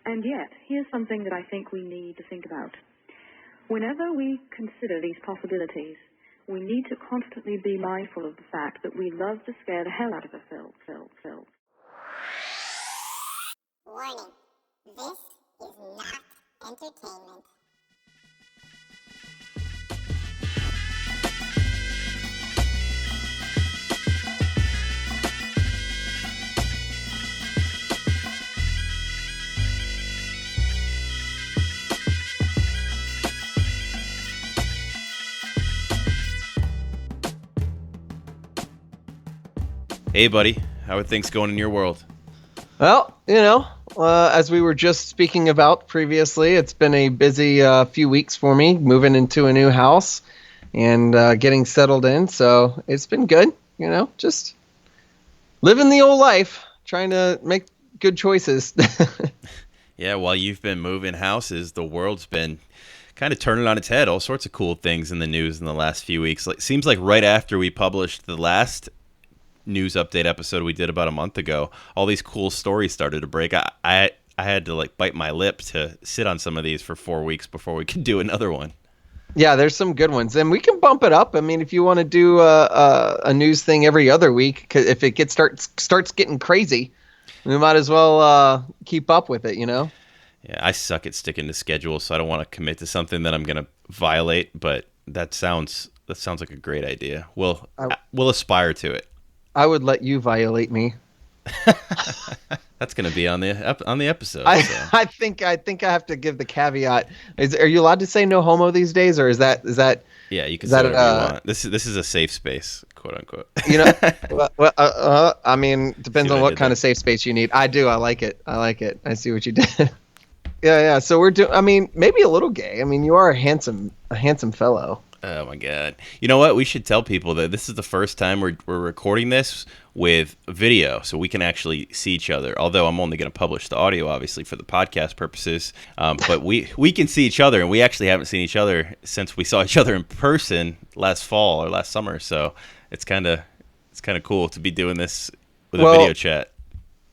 And yet, here's something that I think we need to think about. Whenever we consider these possibilities, we need to constantly be mindful of the fact that we love to scare the hell out of ourselves. Warning, this is not entertainment. Hey, buddy. How are things going in your world? Well, as we were just speaking about previously, it's been a busy few weeks for me, moving into a new house and getting settled in. So it's been good, just living the old life, trying to make good choices. Yeah, while you've been moving houses, the world's been kind of turning on its head. All sorts of cool things in the news in the last few weeks. Seems like right after we published the last news update episode we did about a month ago, all these cool stories started to break. I had to bite my lip to sit on some of these for 4 weeks before we could do another one. Yeah, there's some good ones, and we can bump it up. I mean, if you want to do a news thing every other week, 'cause if it starts getting crazy, we might as well keep up with it. Yeah, I suck at sticking to schedules, so I don't want to commit to something that I'm gonna violate. But that sounds like a great idea. We'll aspire to it. I would let you violate me. That's going to be on the episode. I think I have to give the caveat. Are you allowed to say no homo these days, or is that? Yeah, you can say whatever you want. This is a safe space, quote unquote. I mean, depends on what kind of safe space you need. I do. I like it. I see what you did. Yeah. So we're doing. I mean, maybe a little gay. I mean, you are a handsome fellow. Oh my God. You know what? We should tell people that this is the first time we're recording this with video, so we can actually see each other. Although I'm only going to publish the audio, obviously, for the podcast purposes. But we can see each other, and we actually haven't seen each other since we saw each other in person last fall or last summer. So it's kind of cool to be doing this with a video chat.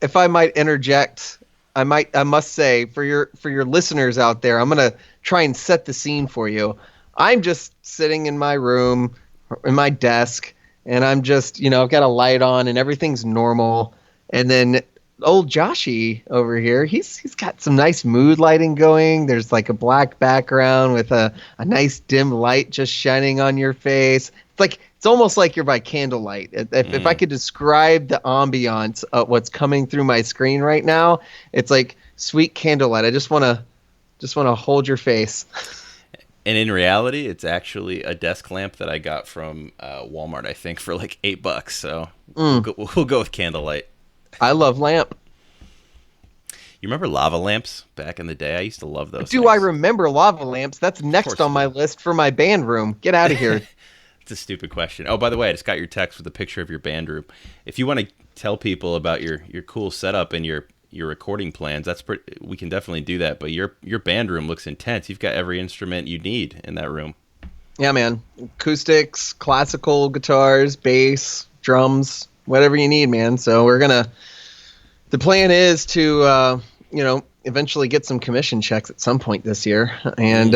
If I might interject, I must say for your listeners out there, I'm going to try and set the scene for you. I'm just sitting in my room, in my desk, and I'm just, I've got a light on and everything's normal. And then old Joshy over here, he's got some nice mood lighting going. There's like a black background with a nice dim light just shining on your face. It's almost like you're by candlelight. If I could describe the ambiance of what's coming through my screen right now, it's like sweet candlelight. I just want to hold your face. And in reality, it's actually a desk lamp that I got from Walmart, I think, for like $8. So we'll go with candlelight. I love lamp. You remember lava lamps back in the day? I used to love those. I remember lava lamps? That's next on my list for my band room. Get out of here. It's a stupid question. Oh, by the way, I just got your text with a picture of your band room. If you want to tell people about your cool setup and your recording plans, we can definitely do that. But your band room looks intense. You've got every instrument you need in that room. Yeah, man. Acoustics, classical guitars, bass, drums, whatever you need, man. So the plan is to, eventually get some commission checks at some point this year. And,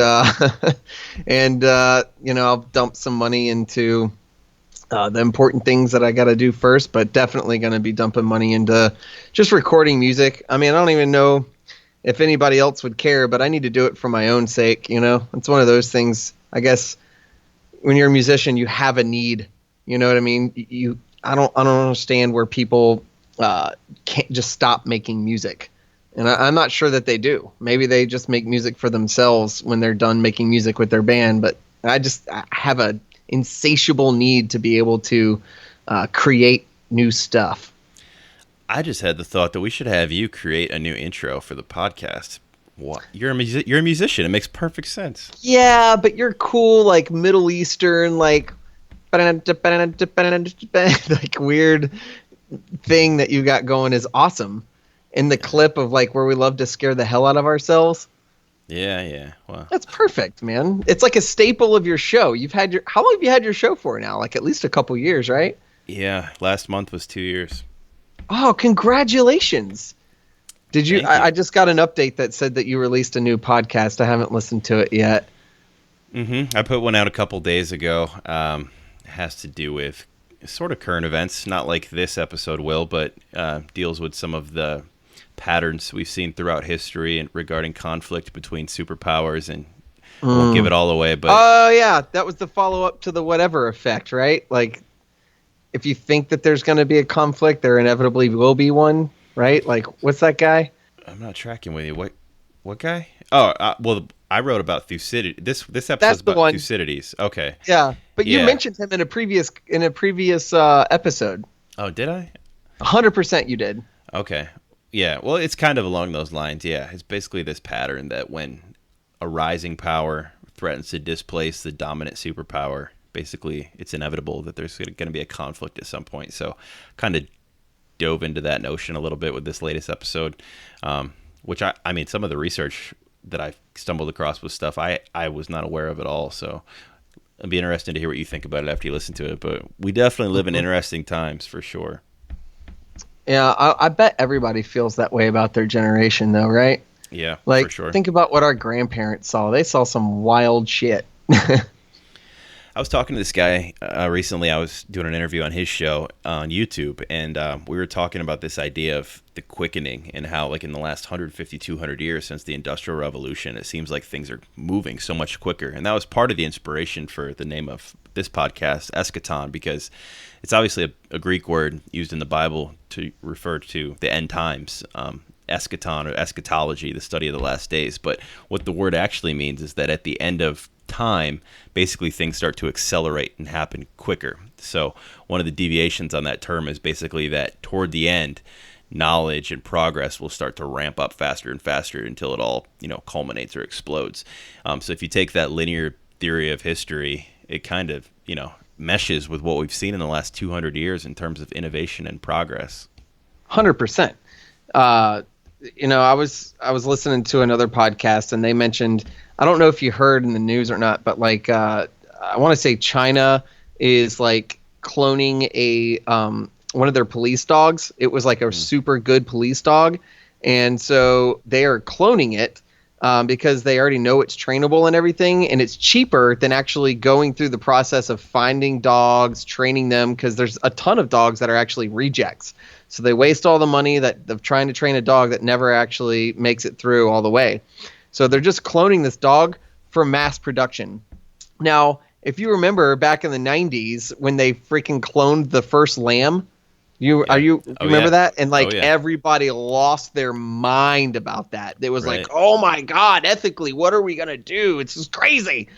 I'll dump some money into the important things that I got to do first, but definitely going to be dumping money into just recording music. I mean, I don't even know if anybody else would care, but I need to do it for my own sake. It's one of those things, I guess, when you're a musician, you have a need, you know what I mean? I don't understand where people can't just stop making music. And I'm not sure that they do. Maybe they just make music for themselves when they're done making music with their band. But I have a insatiable need to be able to create new stuff. I just had the thought that we should have you create a new intro for the podcast. What? You're a musician. It makes perfect sense. Yeah, but you're cool, like Middle Eastern, like weird thing that you got going is awesome. In the clip of like where we love to scare the hell out of ourselves. Yeah. Wow. That's perfect, man. It's like a staple of your show. How long have you had your show for now? Like at least a couple years, right? Yeah. Last month was 2 years. Oh, congratulations. Did you? Thank you. I just got an update that said that you released a new podcast. I haven't listened to it yet. I put one out a couple days ago. It has to do with sort of current events, not like this episode will, but deals with some of the patterns we've seen throughout history and regarding conflict between superpowers. And I won't give it all away, but Oh yeah, that was the follow-up to the whatever effect, right? Like, if you think that there's going to be a conflict, there inevitably will be one, right? Like, what's that guy? I'm not tracking with you. What guy? Oh, well, I wrote about Thucydides. This episode's the about one. Thucydides. Okay. Yeah, but you Yeah. mentioned him in a previous episode. Oh, did I? 100% you did. Okay. Yeah. Well, it's kind of along those lines. Yeah. It's basically this pattern that when a rising power threatens to displace the dominant superpower, basically it's inevitable that there's going to be a conflict at some point. So kind of dove into that notion a little bit with this latest episode, which I mean, some of the research that I stumbled across was stuff I was not aware of at all. So it'd be interesting to hear what you think about it after you listen to it. But we definitely live in interesting times for sure. Yeah, I bet everybody feels that way about their generation, though, right? Yeah, Like, for sure. think about what our grandparents saw. They saw some wild shit. I was talking to this guy recently. I was doing an interview on his show on YouTube, and we were talking about this idea of the quickening and how, like, in the last 150, 200 years since the Industrial Revolution, it seems like things are moving so much quicker. And that was part of the inspiration for the name of this podcast, Eschaton, because it's obviously a Greek word used in the Bible to refer to the end times. Eschaton, or eschatology, the study of the last days. But what the word actually means is that at the end of time, basically things start to accelerate and happen quicker. So one of the deviations on that term is basically that toward the end, knowledge and progress will start to ramp up faster and faster until it all, culminates or explodes. So if you take that linear theory of history, it kind of, meshes with what we've seen in the last 200 years in terms of innovation and progress. 100%. I was listening to another podcast, and they mentioned, I don't know if you heard in the news or not, but like I want to say China is like cloning a one of their police dogs. It was like a super good police dog, and so they are cloning it because they already know it's trainable and everything, and it's cheaper than actually going through the process of finding dogs, training them, because there's a ton of dogs that are actually rejects. So they waste all the money of trying to train a dog that never actually makes it through all the way. So they're just cloning this dog for mass production. Now, if you remember back in the 90s when they freaking cloned the first lamb, you remember that? And everybody lost their mind about that. It was like, oh my God, ethically, what are we going to do? It's just crazy.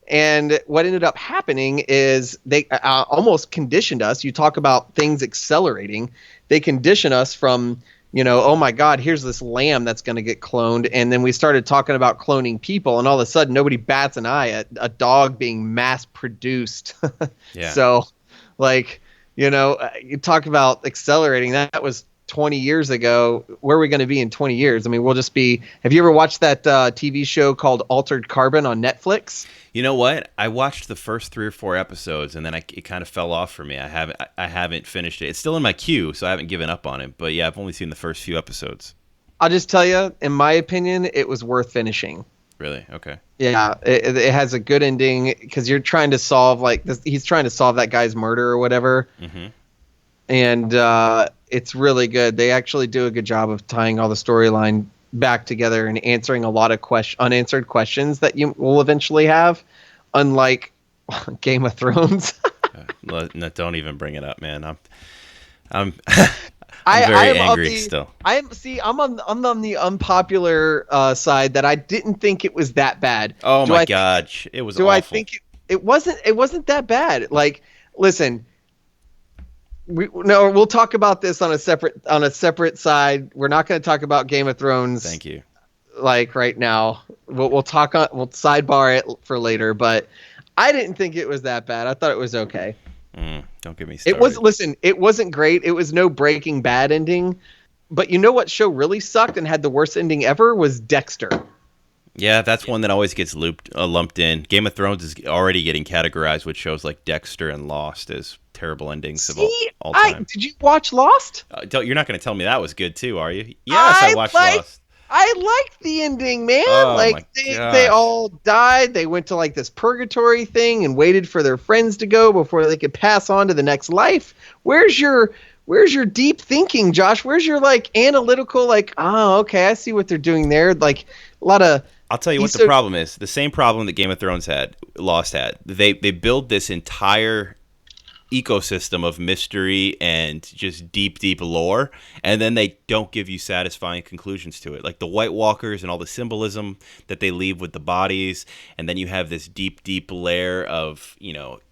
And what ended up happening is they almost conditioned us. You talk about things accelerating. They condition us from, oh my God, here's this lamb that's going to get cloned. And then we started talking about cloning people, and all of a sudden nobody bats an eye at a dog being mass produced. Yeah. So you talk about accelerating. That was 20 years ago. Where are we going to be in 20 years? I mean, we'll just be. Have you ever watched that TV show called Altered Carbon on Netflix? You know what? I watched the first 3 or 4 episodes, and then it kind of fell off for me. I haven't finished it. It's still in my queue, so I haven't given up on it. But yeah, I've only seen the first few episodes. I'll just tell you, in my opinion, it was worth finishing. Really? Okay. Yeah, it has a good ending because you're trying to solve he's trying to solve that guy's murder or whatever. Mm-hmm. And it's really good. They actually do a good job of tying all the storyline back together and answering a lot of unanswered questions that you will eventually have, unlike Game of Thrones. No, don't even bring it up, man. I'm very angry still. I'm on the unpopular side that I didn't think it was that bad. Oh my gosh, it was awful. I think it wasn't that bad? Like, listen, we'll talk about this on a separate side. We're not going to talk about Game of Thrones. Thank you. Like right now, we'll sidebar it for later. But I didn't think it was that bad. I thought it was okay. Don't get me started. It wasn't great. It was no Breaking Bad ending. But you know what show really sucked and had the worst ending ever was Dexter. Yeah, that's one that always gets lumped in. Game of Thrones is already getting categorized with shows like Dexter and Lost as terrible endings of See, all time. did you watch Lost? You're not going to tell me that was good too, are you? Yes, I I watched like Lost. I liked the ending, man. Oh Like my they gosh. all died. They went to like this purgatory thing and waited for their friends to go before they could pass on to the next life. Where's your deep thinking, Josh? Where's your like analytical like, oh, okay, I see what they're doing there. Like a lot of I'll tell you what the problem is. The same problem that Game of Thrones had, Lost had. They build this entire ecosystem of mystery and just deep lore, and then they don't give you satisfying conclusions to it. Like the White Walkers and all the symbolism that they leave with the bodies, and then you have this deep layer of,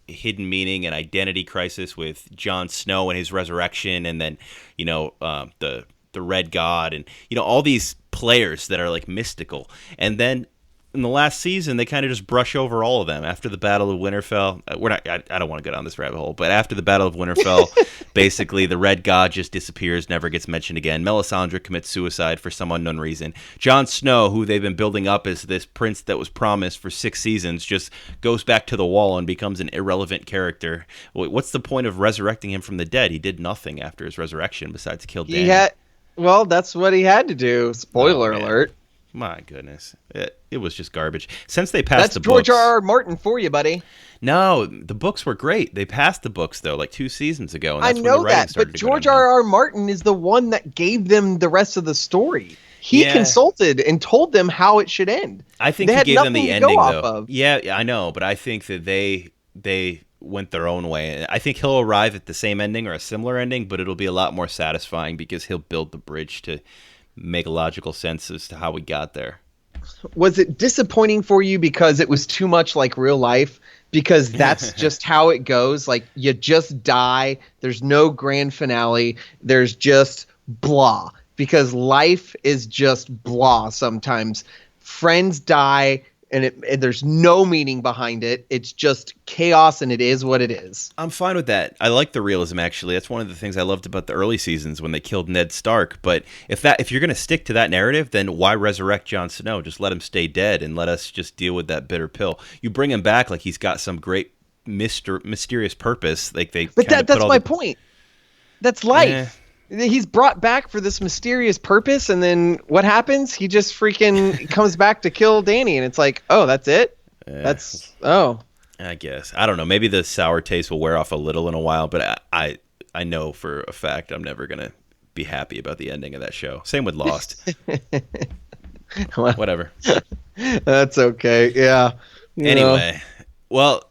hidden meaning and identity crisis with Jon Snow and his resurrection, and then, the Red God, and all these players that are like mystical. And then in the last season, they kind of just brush over all of them. After the Battle of Winterfell, I don't want to go down this rabbit hole, but after the Battle of Winterfell, basically the Red God just disappears, never gets mentioned again. Melisandre commits suicide for some unknown reason. Jon Snow, who they've been building up as this prince that was promised for 6 seasons, just goes back to the wall and becomes an irrelevant character. What's the point of resurrecting him from the dead? He did nothing after his resurrection besides kill Dany. Well, that's what he had to do. Spoiler alert. My goodness. It was just garbage. Since they passed That's George R. R. Martin for you, buddy. No, the books were great. They passed the books, though, like 2 seasons ago. And I that's know when the writing that, started but to go George downhill. R. R. Martin is the one that gave them the rest of the story. He consulted and told them how it should end. I think they he had gave them the nothing to ending, go though. off of. Yeah, I know, but I think that they went their own way. I think he'll arrive at the same ending or a similar ending, but it'll be a lot more satisfying because he'll build the bridge to make logical sense as to how we got there. Was it disappointing for you because it was too much like real life? Because that's just how it goes. Like, you just die. There's no grand finale. There's just blah. Because life is just blah sometimes. Friends die, and there's no meaning behind it. It's just chaos, and it is what it is. I'm fine with that. I like the realism, actually. That's one of the things I loved about the early seasons when they killed Ned Stark. But if you're going to stick to that narrative, then why resurrect Jon Snow? Just let him stay dead and let us just deal with that bitter pill. You bring him back like he's got some great mysterious purpose. But that's my point. That's life. He's brought back for this mysterious purpose, and then what happens? He just freaking comes back to kill Dany, and it's like, oh, that's it? I guess. I don't know. Maybe the sour taste will wear off a little in a while, but I know for a fact I'm never going to be happy about the ending of that show. Same with Lost. Whatever. That's okay. Yeah. Anyway, well,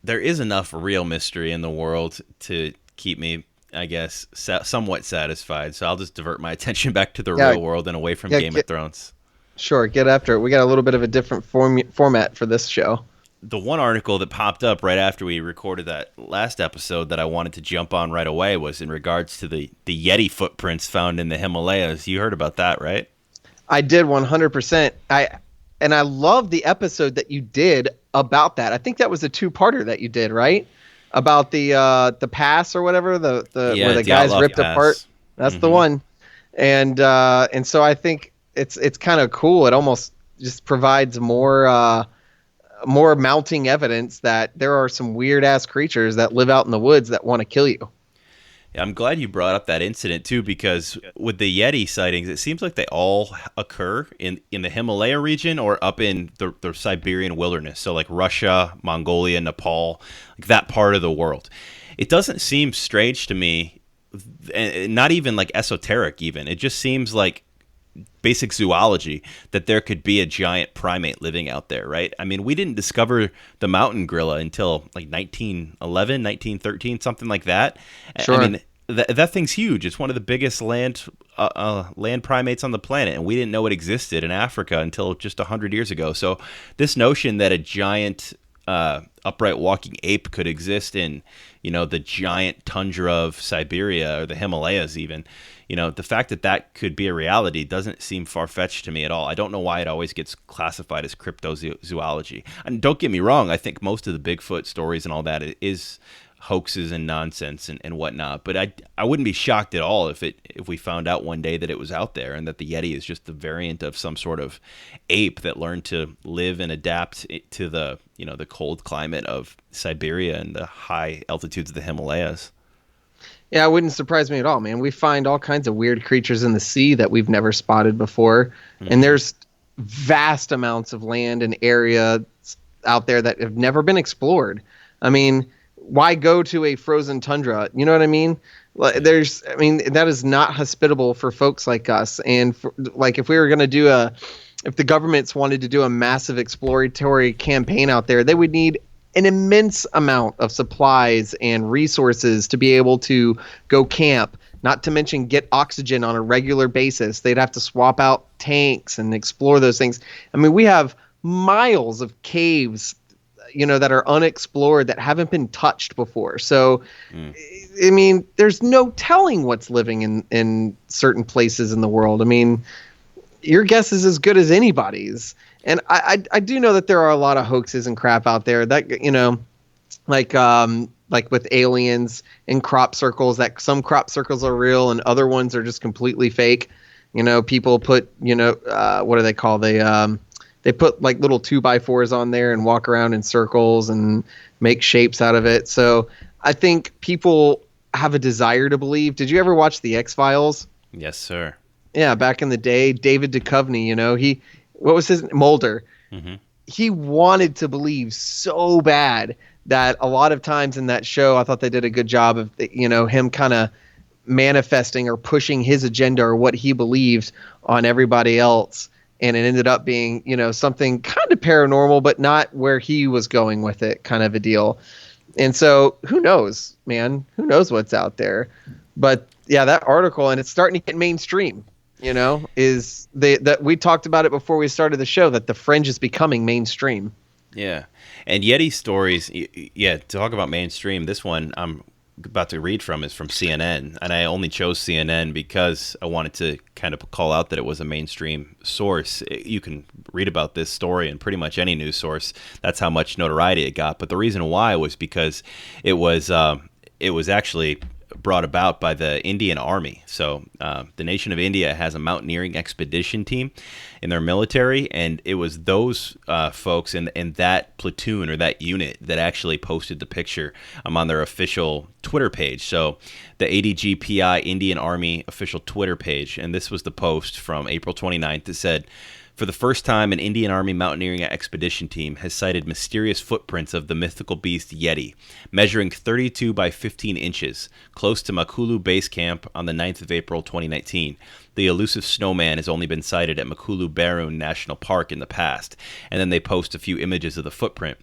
there is enough real mystery in the world to keep me, I guess, somewhat satisfied. So I'll just divert my attention back to the real world and away from Game of Thrones. Sure, get after it. We got a little bit of a different format for this show. The one article that popped up right after we recorded that last episode that I wanted to jump on right away was in regards to the Yeti footprints found in the Himalayas. You heard about that, right? I did 100%. I love the episode that you did about that. I think that was a 2-parter that you did, right? About the pass or whatever, where the guys ripped apart. That's the one. And so I think it's kind of cool. It almost just provides more mounting evidence that there are some weird ass creatures that live out in the woods that want to kill you. Yeah, I'm glad you brought up that incident too, because with the Yeti sightings, it seems like they all occur in the Himalaya region or up in the Siberian wilderness. So like Russia, Mongolia, Nepal, like that part of the world. It doesn't seem strange to me, and not even like esoteric even. It just seems like basic zoology that there could be a giant primate living out there, right? I mean, we didn't discover the mountain gorilla until like 1911, 1913, something like that. Sure. I mean, that thing's huge. It's one of the biggest land primates on the planet, and we didn't know it existed in Africa until just 100 years ago. So this notion that a giant upright walking ape could exist in, the giant tundra of Siberia or the Himalayas even, the fact that could be a reality doesn't seem far-fetched to me at all. I don't know why it always gets classified as cryptozoology. And don't get me wrong, I think most of the Bigfoot stories and all that is hoaxes and nonsense and whatnot. But I wouldn't be shocked at all if we found out one day that it was out there and that the Yeti is just a variant of some sort of ape that learned to live and adapt to the the cold climate of Siberia and the high altitudes of the Himalayas. Yeah, it wouldn't surprise me at all, man. We find all kinds of weird creatures in the sea that we've never spotted before, and there's vast amounts of land and area out there that have never been explored. I mean, why go to a frozen tundra? You know what I mean? That is not hospitable for folks like us. And if we were going to if the governments wanted to do a massive exploratory campaign out there, they would need an immense amount of supplies and resources to be able to go camp, not to mention get oxygen on a regular basis. They'd have to swap out tanks and explore those things. I mean, we have miles of caves that are unexplored, that haven't been touched before. So, I mean, there's no telling what's living in certain places in the world. I mean, your guess is as good as anybody's. And I do know that there are a lot of hoaxes and crap out there that, like with aliens and crop circles, that some crop circles are real and other ones are just completely fake. People put, what do they call? They put like little 2x4s on there and walk around in circles and make shapes out of it. So I think people have a desire to believe. Did you ever watch the X-Files? Yes, sir. Yeah, back in the day, David Duchovny, what was his Mulder? Mm-hmm. He wanted to believe so bad that a lot of times in that show, I thought they did a good job of, him kind of manifesting or pushing his agenda or what he believed on everybody else. And it ended up being, something kind of paranormal, but not where he was going with it, kind of a deal. And so who knows, man? Who knows what's out there? But yeah, that article, and it's starting to get mainstream, is that we talked about it before we started the show, that the fringe is becoming mainstream. Yeah. And Yeti stories, to talk about mainstream, this one I'm about to read from is from CNN, and I only chose CNN because I wanted to kind of call out that it was a mainstream source. You can read about this story in pretty much any news source. That's how much notoriety it got. But the reason why was because it was actually brought about by the Indian Army. So the nation of India has a mountaineering expedition team in their military, and it was those folks in that platoon or that unit that actually posted the picture on their official Twitter page. So the ADGPI Indian Army official Twitter page, and this was the post from April 29th. It said, "For the first time, an Indian Army mountaineering expedition team has sighted mysterious footprints of the mythical beast Yeti, measuring 32 by 15 inches, close to Makulu Base Camp on the 9th of April 2019. The elusive snowman has only been sighted at Makulu Barun National Park in the past." And then they post a few images of the footprint.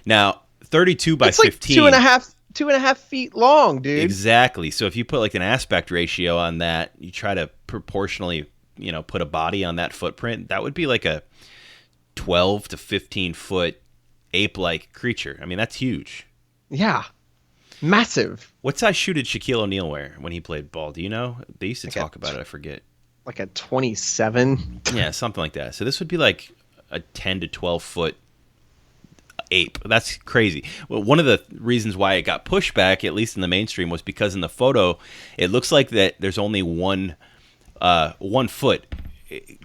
Now, 32 by 15. Like 2.5 feet long, dude. Exactly. So if you put like an aspect ratio on that, you try to proportionally put a body on that footprint, that would be like a 12 to 15 foot ape-like creature. I mean, that's huge. Yeah. Massive. What size shoe did Shaquille O'Neal wear when he played ball? Do you know? They used to talk about it. I forget. Like a 27? Yeah, something like that. So this would be like a 10 to 12 foot ape. That's crazy. Well, one of the reasons why it got pushed back, at least in the mainstream, was because in the photo, it looks like that there's only one foot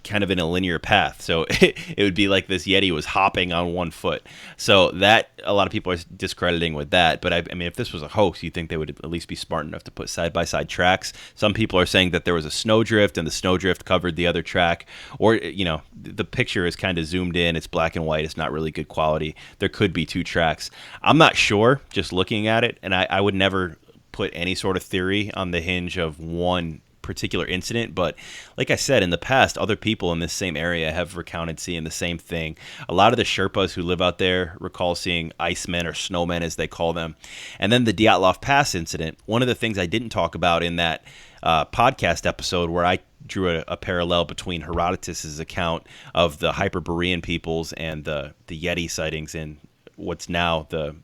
kind of in a linear path. So it would be like this Yeti was hopping on 1 foot. So that a lot of people are discrediting with that. But I mean, if this was a hoax, you'd think they would at least be smart enough to put side-by-side tracks. Some people are saying that there was a snowdrift and the snowdrift covered the other track. Or, the picture is kind of zoomed in. It's black and white. It's not really good quality. There could be 2 tracks. I'm not sure just looking at it. And I would never put any sort of theory on the hinge of one particular incident, but like I said, in the past, other people in this same area have recounted seeing the same thing. A lot of the Sherpas who live out there recall seeing icemen or snowmen, as they call them. And then the Dyatlov Pass incident, one of the things I didn't talk about in that podcast episode where I drew a parallel between Herodotus's account of the Hyperborean peoples and the Yeti sightings in what's now the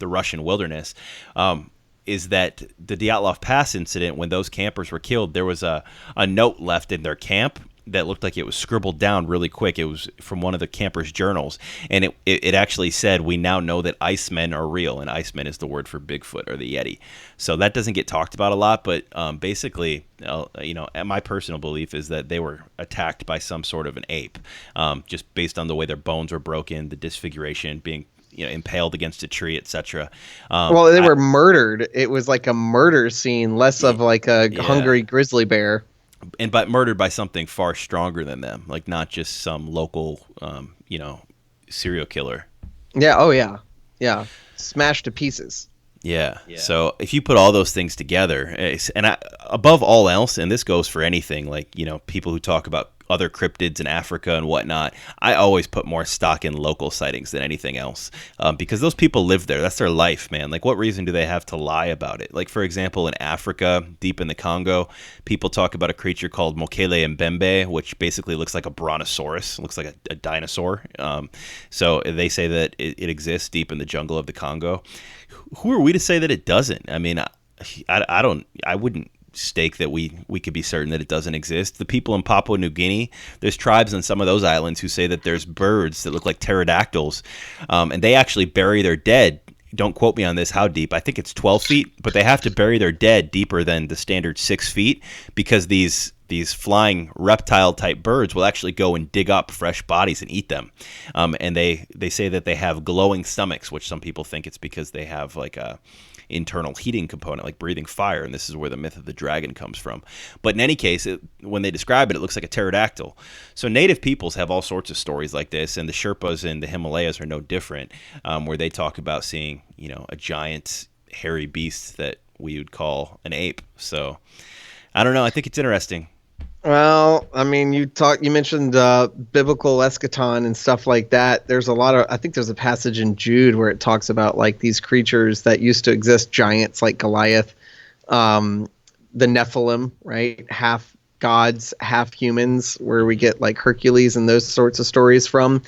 Russian wilderness, is that the Dyatlov Pass incident, when those campers were killed, there was a note left in their camp that looked like it was scribbled down really quick. It was from one of the campers' journals, and it actually said, "We now know that Icemen are real," and Icemen is the word for Bigfoot or the Yeti. So that doesn't get talked about a lot, but basically, my personal belief is that they were attacked by some sort of an ape, just based on the way their bones were broken, the disfiguration, being impaled against a tree, etc. Well, they were murdered. It was like a murder scene, less of like a hungry grizzly bear. But murdered by something far stronger than them, like not just some local, serial killer. Yeah. Oh, yeah. Yeah. Smashed to pieces. Yeah. So if you put all those things together, and above all else, and this goes for anything, like, people who talk about other cryptids in Africa and whatnot, I always put more stock in local sightings than anything else, because those people live there. That's their life, man. Like, what reason do they have to lie about it? Like, for example, in Africa, deep in the Congo, people talk about a creature called Mokele Mbembe, which basically looks like a brontosaurus, looks like a dinosaur. So they say that it exists deep in the jungle of the Congo. Who are we to say that it doesn't? I mean, I wouldn't stake that we could be certain that it doesn't exist. The people in Papua New Guinea, there's tribes on some of those islands who say that there's birds that look like pterodactyls, and they actually bury their dead. Don't quote me on this, how deep. I think it's 12 feet, but they have to bury their dead deeper than the standard 6 feet, because these flying reptile type birds will actually go and dig up fresh bodies and eat them. And they say that they have glowing stomachs, which some people think it's because they have like a internal heating component, like breathing fire, and this is where the myth of the dragon comes from. But in any case, when they describe it, it looks like a pterodactyl. So native peoples have all sorts of stories like this, and the Sherpas in the Himalayas are no different, where they talk about seeing, a giant hairy beast that we would call an ape. So I don't know. I think it's interesting. Well, I mean, you mentioned biblical eschaton and stuff like that. I think there's a passage in Jude where it talks about like these creatures that used to exist, giants like Goliath, the Nephilim, right? Half gods, half humans, where we get like Hercules and those sorts of stories from.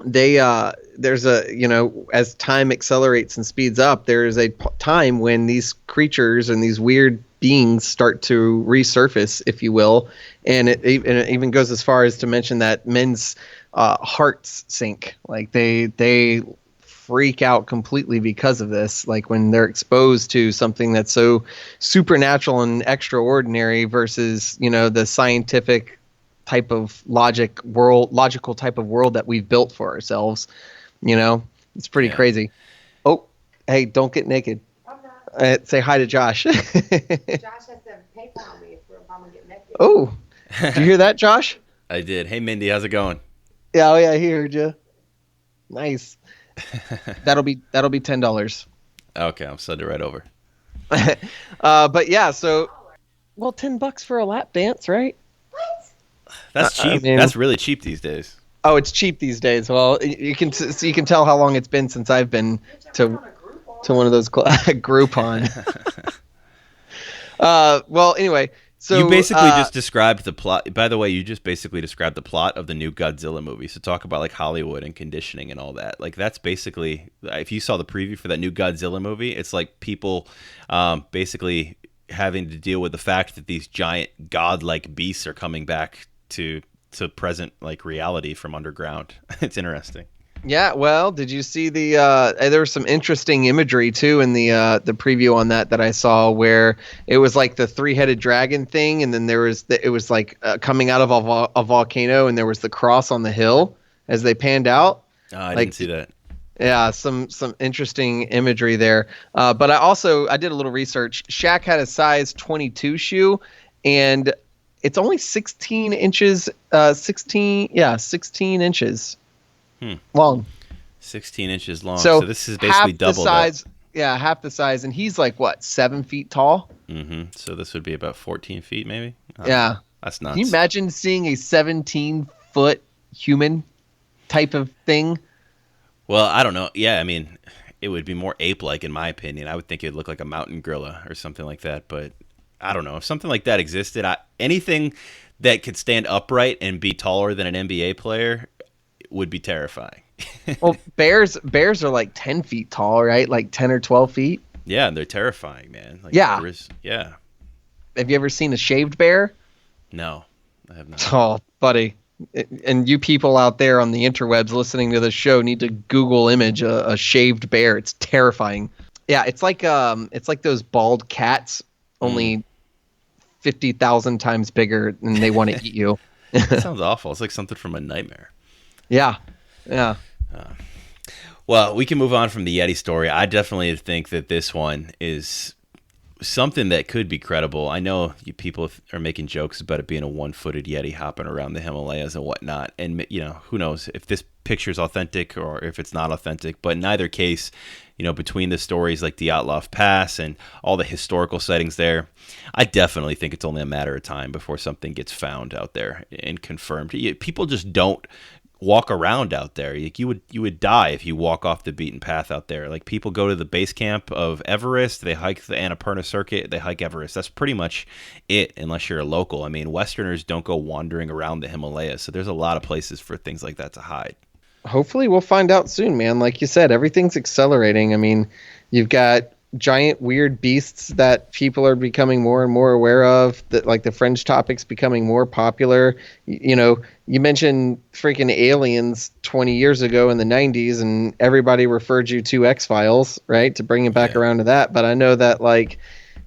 There's as time accelerates and speeds up, there is a time when these creatures and these weird beings start to resurface, if you will, and it even goes as far as to mention that men's hearts sink, like they freak out completely because of this, like when they're exposed to something that's so supernatural and extraordinary versus the scientific type of logical type of world that we've built for ourselves. It's pretty crazy. Oh, hey, don't get naked. Say hi to Josh. Josh has to pay for me if I'm gonna get naked. Oh, did you hear that, Josh? I did. Hey, Mindy, how's it going? Yeah, he heard you. Nice. That'll be $10. Okay, I'll send it right over. But yeah, so $10 for a lap dance, right? That's cheap. I mean, that's really cheap these days. Oh, it's cheap these days. Well, you can tell how long it's been since I've been to one of those Groupon. Well, anyway, so you basically just described the plot. By the way, you just basically described the plot of the new Godzilla movie. So talk about like Hollywood and conditioning and all that. Like that's basically, if you saw the preview for that new Godzilla movie, it's like people basically having to deal with the fact that these giant godlike beasts are coming back to present like reality from underground. It's interesting. Yeah, well, did you see there was some interesting imagery too in the preview on that I saw, where it was like the three-headed dragon thing, and then it was like coming out of a volcano, and there was the cross on the hill as they panned out. Oh, I didn't see that. Yeah, some interesting imagery there. But I did a little research. Shaq had a size 22 shoe, and it's only 16 inches. 16 inches. Long. 16 inches long. So this is basically double the size. Yeah, half the size, and he's like what, 7 feet tall? Mm-hmm. So this would be about 14 feet, maybe. Yeah, that's nuts. Can you imagine seeing a 17-foot human type of thing? Well, I don't know. Yeah, I mean, it would be more ape-like in my opinion. I would think it'd look like a mountain gorilla or something like that. But I don't know. If something like that existed, anything that could stand upright and be taller than an NBA player would be terrifying. Well, bears are like 10 feet tall, right? Like 10 or 12 feet. Yeah, they're terrifying, man. Like, yeah. Yeah. Have you ever seen a shaved bear? No. I have not. Oh, buddy. And you people out there on the interwebs listening to the show need to Google image a shaved bear. It's terrifying. Yeah, it's like those bald cats, only 50,000 times bigger, and they want to eat you. That sounds awful. It's like something from a nightmare. Yeah. Yeah. Well, we can move on from the Yeti story. I definitely think that this one is something that could be credible. I know people are making jokes about it being a one-footed Yeti hopping around the Himalayas and whatnot. And, who knows if this picture is authentic or if it's not authentic. But in either case, between the stories like the Outlaw Pass and all the historical sightings there, I definitely think it's only a matter of time before something gets found out there and confirmed. People just don't walk around out there. Like you would die if you walk off the beaten path out there. Like people go to the base camp of Everest, they hike the Annapurna circuit, they hike Everest. That's pretty much it, unless you're a local. I mean, Westerners don't go wandering around the Himalayas, so there's a lot of places for things like that to hide. Hopefully we'll find out soon, man. Like you said, everything's accelerating. I mean, you've got giant weird beasts that people are becoming more and more aware of, that like the fringe topics becoming more popular. You mentioned freaking aliens 20 years ago in the 90s, and everybody referred you to X-Files, right, to bring it back around to that. But I know that like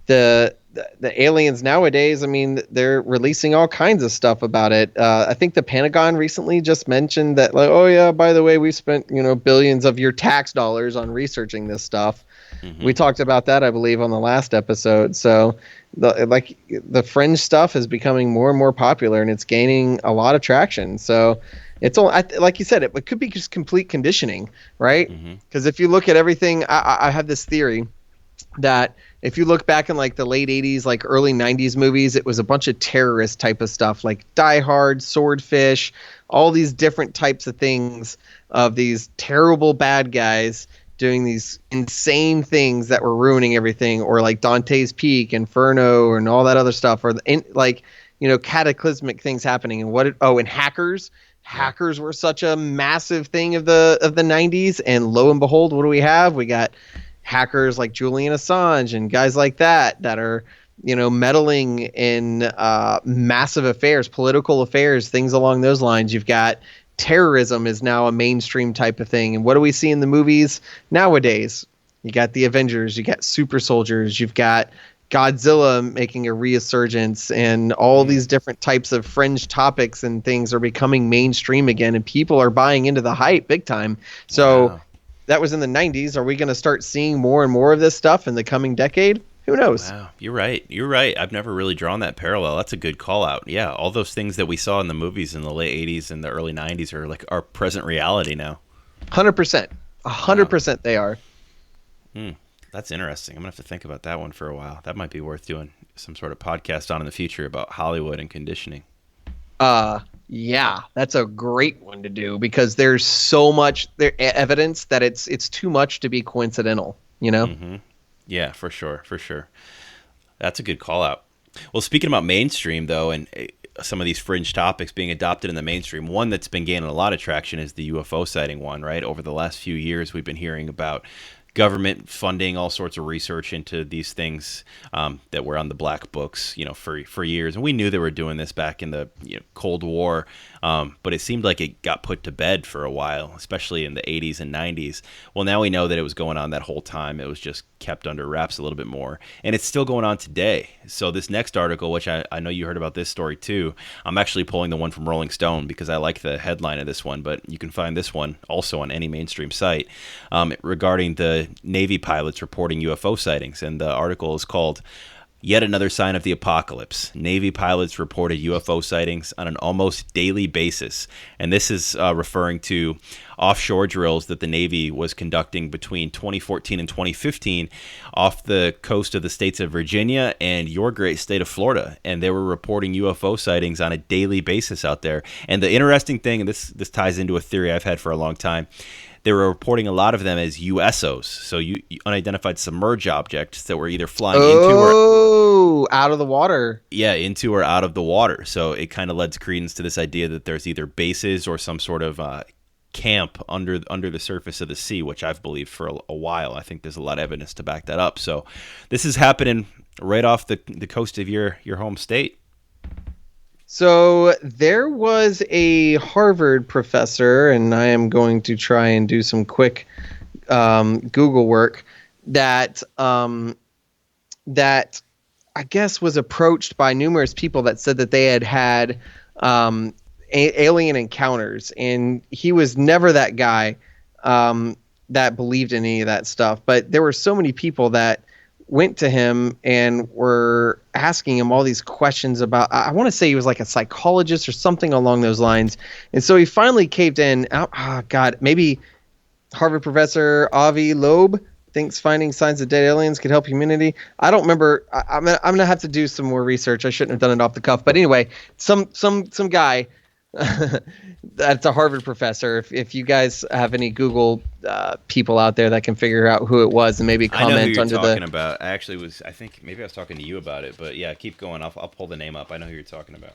the aliens nowadays, I mean, they're releasing all kinds of stuff about it. I think the Pentagon recently just mentioned that, like, oh yeah, by the way, we spent billions of your tax dollars on researching this stuff. We talked about that, I believe, on the last episode. So the fringe stuff is becoming more and more popular, and it's gaining a lot of traction. So it's all, like you said, it could be just complete conditioning, right? Because if you look at everything, I have this theory that if you look back in like the late 80s, like early 90s movies, it was a bunch of terrorist type of stuff like Die Hard, Swordfish, all these different types of things of these terrible bad guys doing these insane things that were ruining everything, or like Dante's Peak, Inferno, and all that other stuff, or cataclysmic things happening. And hackers. Hackers were such a massive thing of the 90s, and lo and behold, what do we have? We got hackers like Julian Assange and guys like that are meddling in massive affairs, political affairs, things along those lines. You've got terrorism is now a mainstream type of thing. And what do we see in the movies nowadays? You got the Avengers, you got super soldiers, you've got Godzilla making a resurgence, and all these different types of fringe topics and things are becoming mainstream again, and people are buying into the hype big time. So that was in the 90s. Are we going to start seeing more and more of this stuff in the coming decade? Who knows? Wow, you're right. I've never really drawn that parallel. That's a good call out. Yeah, all those things that we saw in the movies in the late 80s and the early 90s are like our present reality now. 100%. 100% they are. That's interesting. I'm going to have to think about that one for a while. That might be worth doing some sort of podcast on in the future about Hollywood and conditioning. Yeah, that's a great one to do, because there's so much evidence that it's too much to be coincidental, Yeah, for sure. That's a good call out. Well, speaking about mainstream, though, and some of these fringe topics being adopted in the mainstream, one that's been gaining a lot of traction is the UFO sighting one, right? Over the last few years, we've been hearing about government funding all sorts of research into these things that were on the black books, for years. And we knew they were doing this back in the Cold War, but it seemed like it got put to bed for a while, especially in the 80s and 90s. Well, now we know that it was going on that whole time. It was just kept under wraps a little bit more. And it's still going on today. So this next article, which I know you heard about this story too, I'm actually pulling the one from Rolling Stone because I like the headline of this one, but you can find this one also on any mainstream site regarding the Navy pilots reporting UFO sightings. And the article is called "Yet Another Sign of the Apocalypse. Navy pilots reported UFO sightings on an almost daily basis." And this is referring to offshore drills that the Navy was conducting between 2014 and 2015 off the coast of the states of Virginia and your great state of Florida. And they were reporting UFO sightings on a daily basis out there. And the interesting thing, and this ties into a theory I've had for a long time, they were reporting a lot of them as USOs, so unidentified submerged objects that were either flying into or out of the water. Yeah, into or out of the water. So it kind of lends credence to this idea that there's either bases or some sort of camp under the surface of the sea, which I've believed for a while. I think there's a lot of evidence to back that up. So this is happening right off the coast of your home state. So there was a Harvard professor, and I am going to try and do some quick Google work that I guess was approached by numerous people that said that they had alien encounters, and he was never that guy that believed in any of that stuff. But there were so many people that went to him and were asking him all these questions about, I want to say he was like a psychologist or something along those lines. And so he finally caved in. Oh, God, maybe Harvard professor Avi Loeb thinks finding signs of dead aliens could help humanity. I don't remember. I'm gonna have to do some more research. I shouldn't have done it off the cuff. But anyway, some guy that's a Harvard professor. If you guys have any Google people out there that can figure out who it was and maybe comment I know who you're under talking about. I think maybe I was talking to you about it, but yeah, keep going. I'll pull the name up. I know who you're talking about.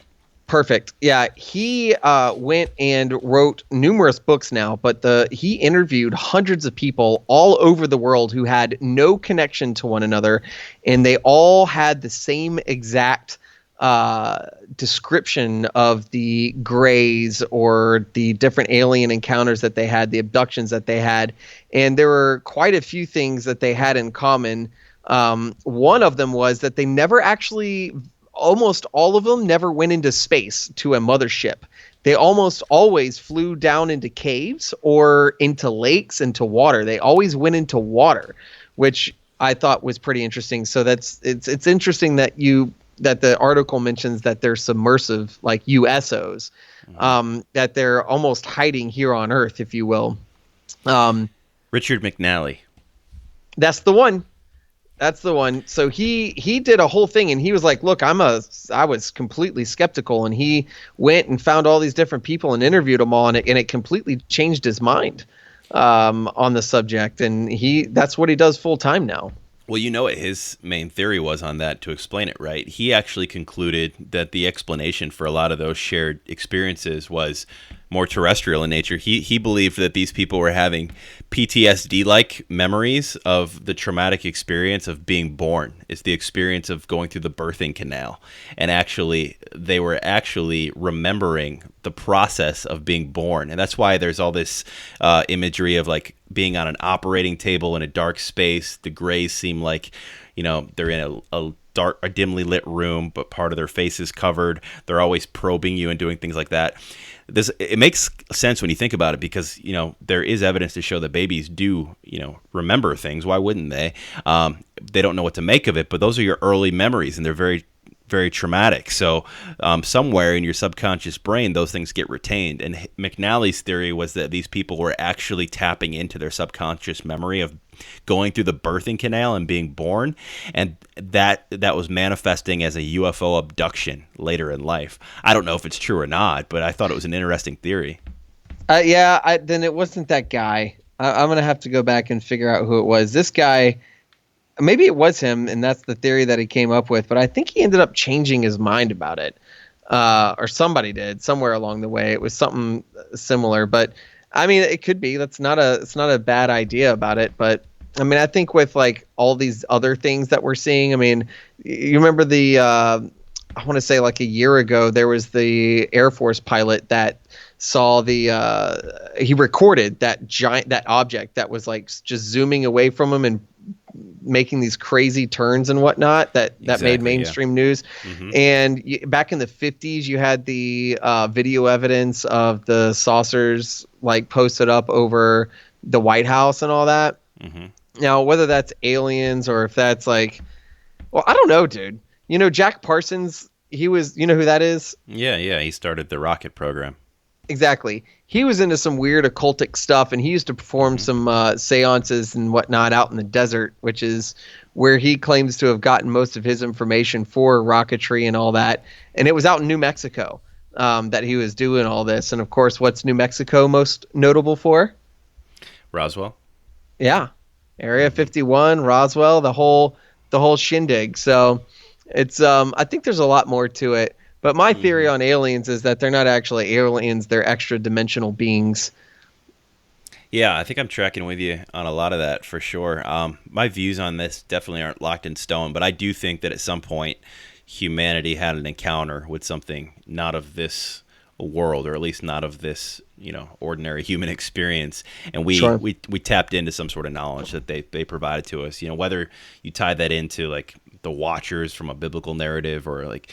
Perfect. Yeah, he went and wrote numerous books now, but he interviewed hundreds of people all over the world who had no connection to one another, and they all had the same exact description of the grays or the different alien encounters that they had, the abductions that they had, and there were quite a few things that they had in common. One of them was that they never actually, almost all of them never went into space to a mothership. They almost always flew down into caves or into lakes, into water. They always went into water, which I thought was pretty interesting. So it's interesting that the article mentions that they're submersive, like USOs, that they're almost hiding here on Earth, if you will. Richard McNally. That's the one. That's the one. So he did a whole thing, and he was like, look, I was completely skeptical, and he went and found all these different people and interviewed them all, and it completely changed his mind on the subject, and that's what he does full time now. Well, you know what his main theory was on that, to explain it, right? He actually concluded that the explanation for a lot of those shared experiences was more terrestrial in nature. He believed that these people were having PTSD-like memories of the traumatic experience of being born. It's the experience of going through the birthing canal. And actually, they were actually remembering the process of being born. And that's why there's all this imagery of like being on an operating table in a dark space. The grays seem like, they're in a dimly lit room, but part of their face is covered. They're always probing you and doing things like that. It makes sense when you think about it, because there is evidence to show that babies do remember things. Why wouldn't they? They don't know what to make of it, but those are your early memories, and they're very, very traumatic. So somewhere in your subconscious brain, those things get retained. And McNally's theory was that these people were actually tapping into their subconscious memory of going through the birthing canal and being born, and that was manifesting as a UFO abduction later in life. I don't know if it's true or not, but I thought it was an interesting theory. Then it wasn't that guy. I'm going to have to go back and figure out who it was. This guy, maybe it was him, and that's the theory that he came up with, but I think he ended up changing his mind about it. Or somebody did somewhere along the way. It was something similar, but I mean, it could be. It's not a bad idea about it, but I mean, I think with like all these other things that we're seeing, I mean, you remember I want to say like a year ago, there was the Air Force pilot that saw he recorded that object that was like just zooming away from him and making these crazy turns and whatnot that made mainstream news. Mm-hmm. And back in the 50s, you had the video evidence of the saucers like posted up over the White House and all that. Mm-hmm. Now, whether that's aliens or if that's like, well, I don't know, dude. Jack Parsons, he was, you know who that is? Yeah. He started the rocket program. Exactly. He was into some weird occultic stuff, and he used to perform some seances and whatnot out in the desert, which is where he claims to have gotten most of his information for rocketry and all that. And it was out in New Mexico that he was doing all this. And of course, what's New Mexico most notable for? Roswell. Yeah. Area 51, Roswell, the whole shindig. So it's I think there's a lot more to it. But my theory on aliens is that they're not actually aliens, they're extra dimensional beings. Yeah, I think I'm tracking with you on a lot of that for sure. My views on this definitely aren't locked in stone, but I do think that at some point humanity had an encounter with something not of this world, or at least not of this, ordinary human experience, and we tapped into some sort of knowledge that they provided to us. Whether you tie that into like the Watchers from a biblical narrative, or like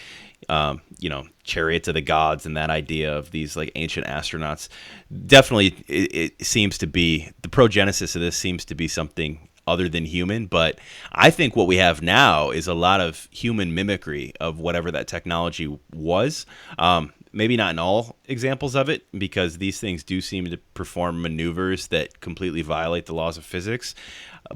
Chariots of the Gods, and that idea of these like ancient astronauts, definitely it seems to be the progenesis of this seems to be something other than human. But I think what we have now is a lot of human mimicry of whatever that technology was. Maybe not in all examples of it, because these things do seem to perform maneuvers that completely violate the laws of physics.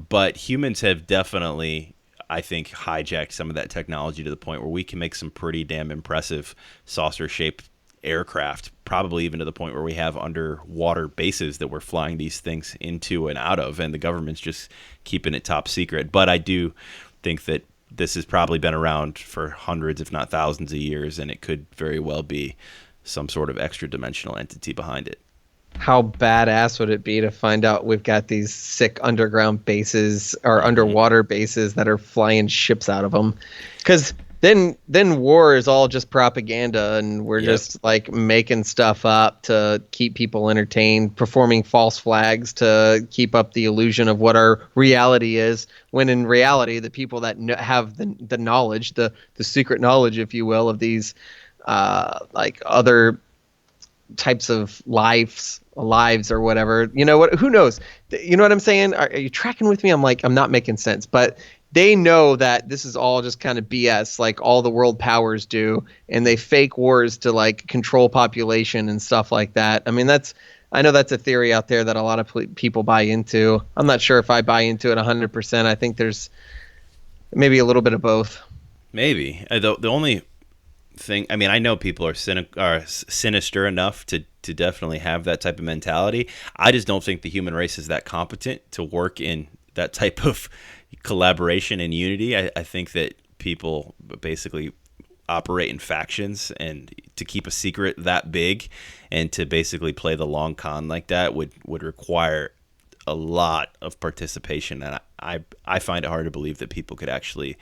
But humans have definitely, I think, hijacked some of that technology to the point where we can make some pretty damn impressive saucer-shaped aircraft, probably even to the point where we have underwater bases that we're flying these things into and out of, and the government's just keeping it top secret. But I do think that this has probably been around for hundreds, if not thousands of years, and it could very well be some sort of extra dimensional entity behind it. How badass would it be to find out we've got these sick underground bases or underwater bases that are flying ships out of them? Because then war is all just propaganda, and we're just like making stuff up to keep people entertained, performing false flags to keep up the illusion of what our reality is, when in reality the people that have the knowledge, the secret knowledge, if you will, of these like other types of lives or whatever, who knows, you know what I'm saying? Are you tracking with me? I'm not making sense, but they know that this is all just kind of BS, like all the world powers do, and they fake wars to like control population and stuff like that. I mean, I know that's a theory out there that a lot of people buy into. I'm not sure if I buy into it 100%. I think there's maybe a little bit of both. Maybe. The only thing, I mean, I know people are sinister enough to definitely have that type of mentality. I just don't think the human race is that competent to work in that type of collaboration and unity. I think that people basically operate in factions, and to keep a secret that big and to basically play the long con like that would require a lot of participation, and I find it hard to believe that people could actually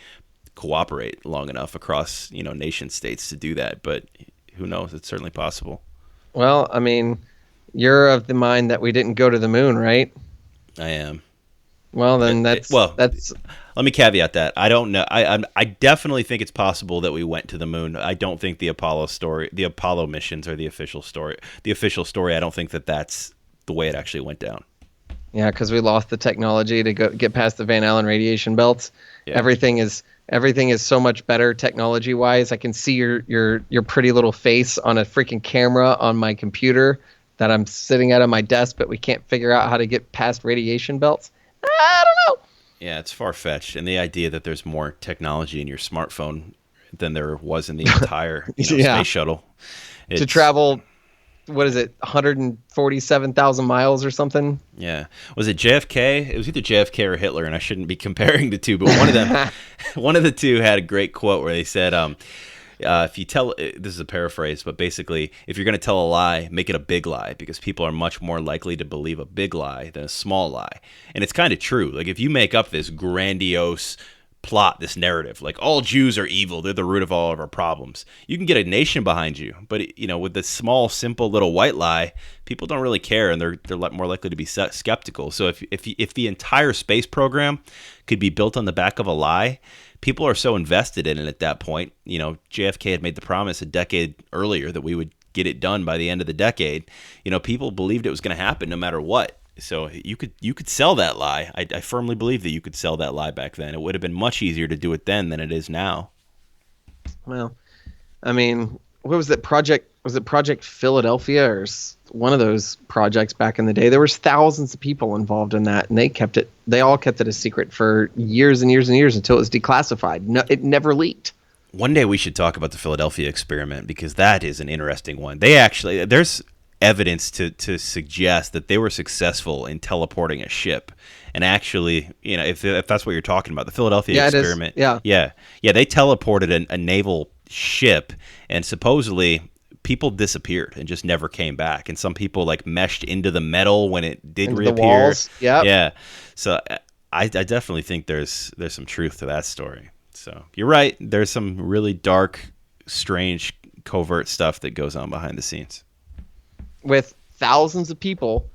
cooperate long enough across nation states to do that. But who knows? It's certainly possible. Well, I mean, you're of the mind that we didn't go to the moon, right? I am. Well, then that's let me caveat that. I don't know. I definitely think it's possible that we went to the moon. I don't think the Apollo missions are the official story. The official story, I don't think that that's the way it actually went down. Yeah, because we lost the technology to get past the Van Allen radiation belts. Yeah. Everything is so much better technology-wise. I can see your pretty little face on a freaking camera on my computer that I'm sitting at on my desk, but we can't figure out how to get past radiation belts. I don't know. Yeah, it's far-fetched. And the idea that there's more technology in your smartphone than there was in the entire space shuttle. To travel, what is it, 147,000 miles or something? Yeah. Was it JFK? It was either JFK or Hitler, and I shouldn't be comparing the two, but one of them, one of the two had a great quote where they said, if you tell, this is a paraphrase, but basically, if you're going to tell a lie, make it a big lie, because people are much more likely to believe a big lie than a small lie. And it's kind of true. Like, if you make up this grandiose plot, this narrative, like all Jews are evil, they're the root of all of our problems, you can get a nation behind you. But with the small, simple little white lie, people don't really care, and they're more likely to be skeptical. So if the entire space program could be built on the back of a lie, people are so invested in it at that point. JFK had made the promise a decade earlier that we would get it done by the end of the decade. People believed it was going to happen no matter what. So you could sell that lie. I firmly believe that you could sell that lie back then. It would have been much easier to do it then than it is now. Well, I mean, what was it? Was it Project Philadelphia or one of those projects back in the day? There was thousands of people involved in that, and they all kept it a secret for years and years and years until it was declassified. No, it never leaked. One day we should talk about the Philadelphia experiment, because that is an interesting one. There's evidence to suggest that they were successful in teleporting a ship. And actually, if that's what you're talking about, the Philadelphia experiment. Yeah, they teleported a naval ship, and supposedly people disappeared and just never came back. And some people like meshed into the metal when it did into reappear. The walls. Yep. Yeah. So I definitely think there's some truth to that story. So you're right. There's some really dark, strange, covert stuff that goes on behind the scenes. With thousands of people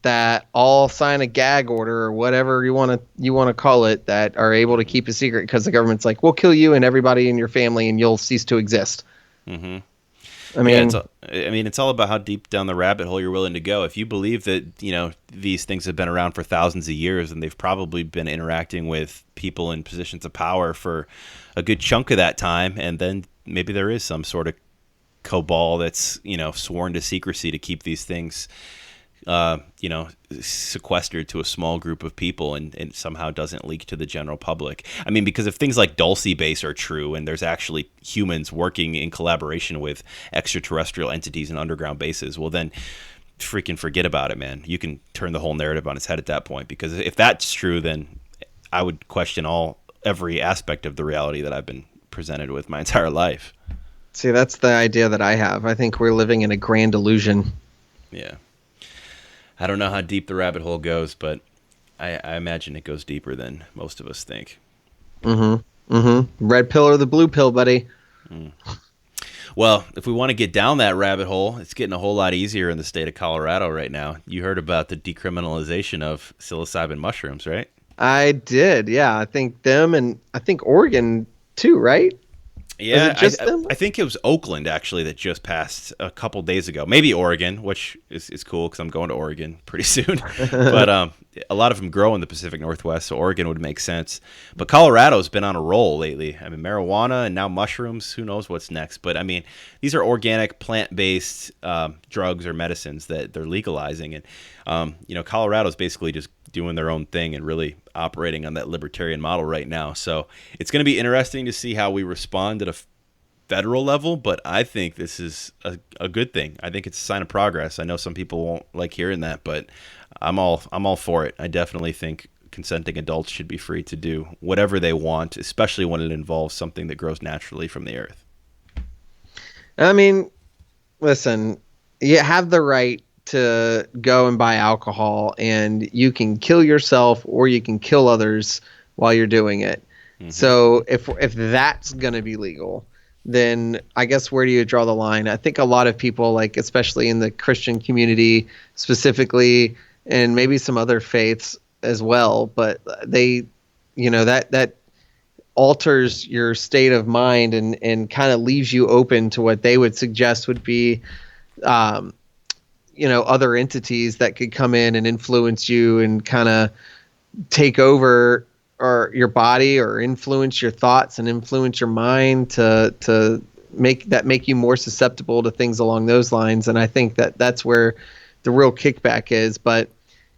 that all sign a gag order or whatever you want to call it, that are able to keep a secret because the government's like, we'll kill you and everybody in your family and you'll cease to exist. Mm-hmm. I mean, it's all about how deep down the rabbit hole you're willing to go. If you believe that, these things have been around for thousands of years and they've probably been interacting with people in positions of power for a good chunk of that time, and then maybe there is some sort of cabal that's, sworn to secrecy to keep these things, sequestered to a small group of people and somehow doesn't leak to the general public. I mean, because if things like Dulce Base are true and there's actually humans working in collaboration with extraterrestrial entities and underground bases, well then freaking forget about it, man. You can turn the whole narrative on its head at that point, because if that's true, then I would question every aspect of the reality that I've been presented with my entire life. See, that's the idea that I have. I think we're living in a grand illusion. Yeah. I don't know how deep the rabbit hole goes, but I imagine it goes deeper than most of us think. Mm-hmm. Mm-hmm. Red pill or the blue pill, buddy. Mm. Well, if we want to get down that rabbit hole, it's getting a whole lot easier in the state of Colorado right now. You heard about the decriminalization of psilocybin mushrooms, right? I did, yeah. I think them, and I think Oregon too, right? Yeah, I think it was Oakland, actually, that just passed a couple days ago. Maybe Oregon, which is cool because I'm going to Oregon pretty soon. But a lot of them grow in the Pacific Northwest, so Oregon would make sense. But Colorado's been on a roll lately. I mean, marijuana and now mushrooms. Who knows what's next? But, I mean, these are organic, plant-based drugs or medicines that they're legalizing. And, Colorado's basically just doing their own thing and really operating on that libertarian model right now. So it's going to be interesting to see how we respond at a federal level, but I think this is a good thing. I think it's a sign of progress. I know some people won't like hearing that, but I'm all for it. I definitely think consenting adults should be free to do whatever they want, especially when it involves something that grows naturally from the earth. I mean, listen, you have the right to go and buy alcohol, and you can kill yourself or you can kill others while you're doing it. Mm-hmm. So if that's going to be legal, then I guess where do you draw the line? I think a lot of people, like especially in the Christian community specifically, and maybe some other faiths as well, but they, that alters your state of mind and kind of leaves you open to what they would suggest would be other entities that could come in and influence you and kind of take over or your body or influence your thoughts and influence your mind to make you more susceptible to things along those lines. And I think that's where the real kickback is. But,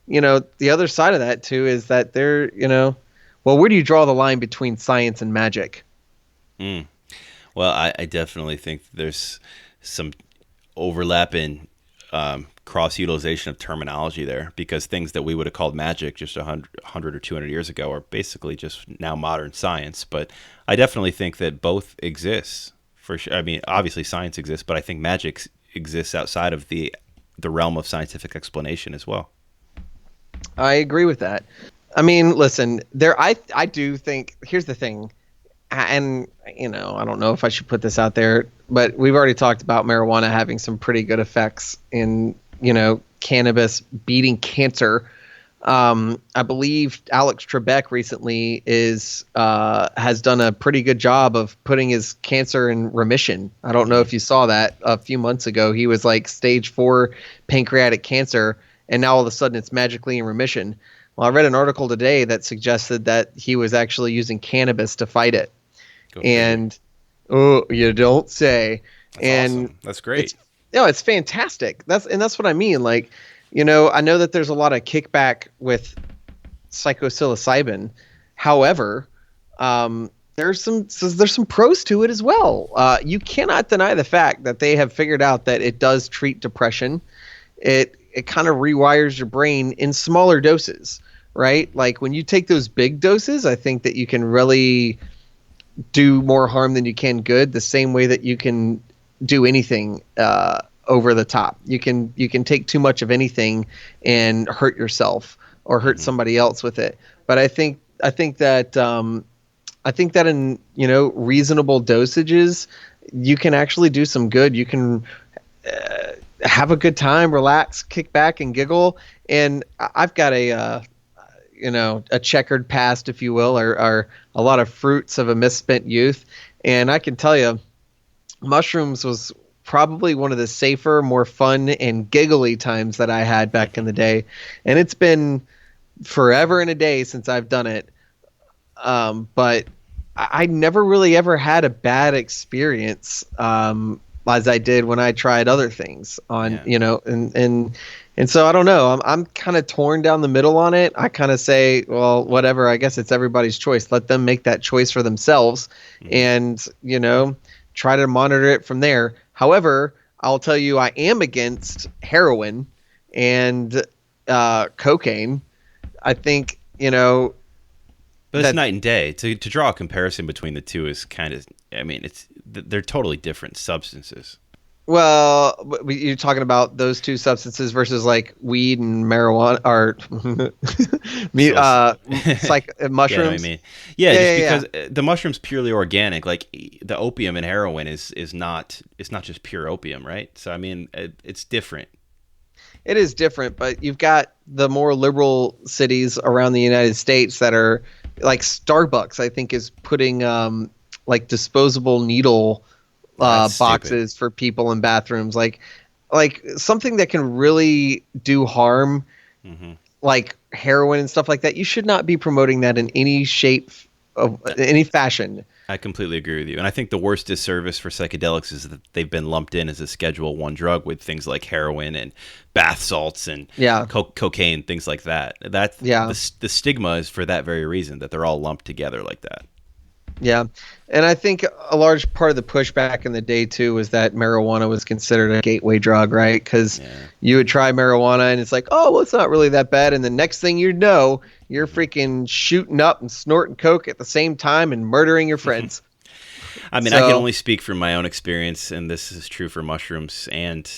the other side of that too is that where do you draw the line between science and magic? Well, I definitely think there's some overlap in cross-utilization of terminology there, because things that we would have called magic just 100 or 200 years ago are basically just now modern science. But I definitely think that both exist for sure. I mean, obviously science exists, but I think magic exists outside of the realm of scientific explanation as well. I agree with that. I mean, listen, I do think, here's the thing, and I don't know if I should put this out there, but we've already talked about marijuana having some pretty good effects in, cannabis beating cancer. I believe Alex Trebek recently has done a pretty good job of putting his cancer in remission. I don't know if you saw that a few months ago. He was like stage 4 pancreatic cancer, and now all of a sudden it's magically in remission. Well, I read an article today that suggested that he was actually using cannabis to fight it. And you don't say. That's awesome. That's great. It's fantastic. That's what I mean. Like, I know that there's a lot of kickback with psilocybin. However, there's some pros to it as well. You cannot deny the fact that they have figured out that it does treat depression. It kind of rewires your brain in smaller doses, right? Like when you take those big doses, I think that you can really do more harm than you can good, the same way that you can do anything over the top. You can take too much of anything and hurt yourself or hurt somebody else with it. But I think that I think that in, reasonable dosages, you can actually do some good. You can have a good time, relax, kick back, and giggle. And I've got a checkered past, if you will, or a lot of fruits of a misspent youth. And I can tell you, mushrooms was probably one of the safer, more fun, and giggly times that I had back in the day. And it's been forever and a day since I've done it. But I never really ever had a bad experience as I did when I tried other things on, and so I don't know. I'm kind of torn down the middle on it. I kind of say, well, whatever. I guess it's everybody's choice. Let them make that choice for themselves, and try to monitor it from there. However, I'll tell you, I am against heroin and cocaine. I think But it's night and day. To draw a comparison between the two is kind of, they're totally different substances. Well, you're talking about those two substances versus like weed and marijuana, or mushrooms. Because the mushroom's purely organic. Like the opium in heroin is not. It's not just pure opium, right? So it's different. It is different, but you've got the more liberal cities around the United States that are like Starbucks. I think is putting like disposable needle boxes for people in bathrooms, like something that can really do harm, like heroin and stuff like that. You should not be promoting that in any shape of any fashion. I completely agree with you. And I think the worst disservice for psychedelics is that they've been lumped in as a Schedule 1 drug with things like heroin and bath salts and cocaine, things like that. The stigma is for that very reason, that they're all lumped together like that. Yeah. And I think a large part of the pushback in the day, too, was that marijuana was considered a gateway drug, right? Because you would try marijuana and it's like, oh, well, it's not really that bad. And the next thing you know, you're freaking shooting up and snorting coke at the same time and murdering your friends. I can only speak from my own experience, and this is true for mushrooms and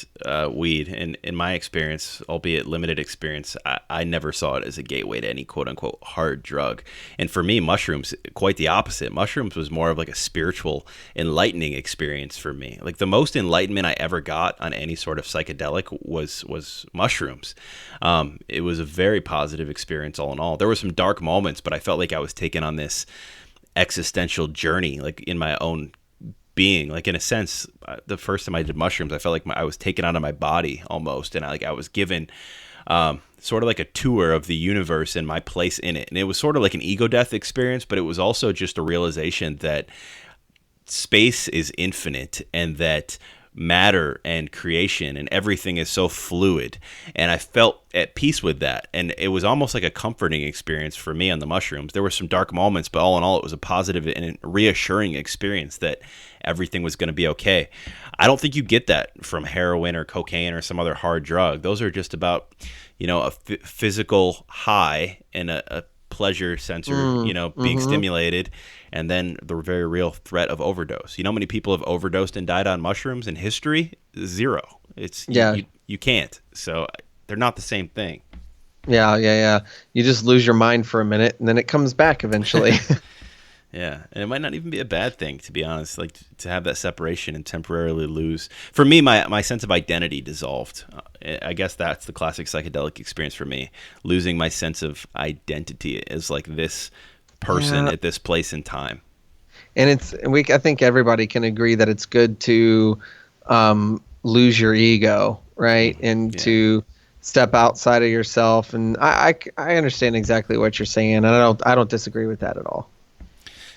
weed. And in my experience, albeit limited experience, I never saw it as a gateway to any quote-unquote hard drug. And for me, mushrooms, quite the opposite. Mushrooms was more of like a spiritual, enlightening experience for me. Like the most enlightenment I ever got on any sort of psychedelic was mushrooms. It was a very positive experience all in all. There were some dark moments, but I felt like I was taken on this existential journey, like in my own being. Like in a sense, the first time I did mushrooms, I felt like I was taken out of my body almost, and I was given sort of like a tour of the universe and my place in it. And it was sort of like an ego death experience, but it was also just a realization that space is infinite and that matter and creation and everything is so fluid, and I felt at peace with that, and it was almost like a comforting experience for me on the mushrooms. There were some dark moments, but all in all it was a positive and reassuring experience that everything was going to be okay. I don't think you get that from heroin or cocaine or some other hard drug. Those are just about a physical high and a pleasure sensor being stimulated, and then the very real threat of overdose. You know how many people have overdosed and died on mushrooms in history? Zero. You can't. So they're not the same thing. Yeah. You just lose your mind for a minute, and then it comes back eventually. Yeah, and it might not even be a bad thing, to be honest, like to have that separation and temporarily lose. For me, my sense of identity dissolved. I guess that's the classic psychedelic experience for me. Losing my sense of identity as like this person at this place in time. And I think everybody can agree that it's good to lose your ego, right? And to step outside of yourself. And I understand exactly what you're saying, and I don't disagree with that at all.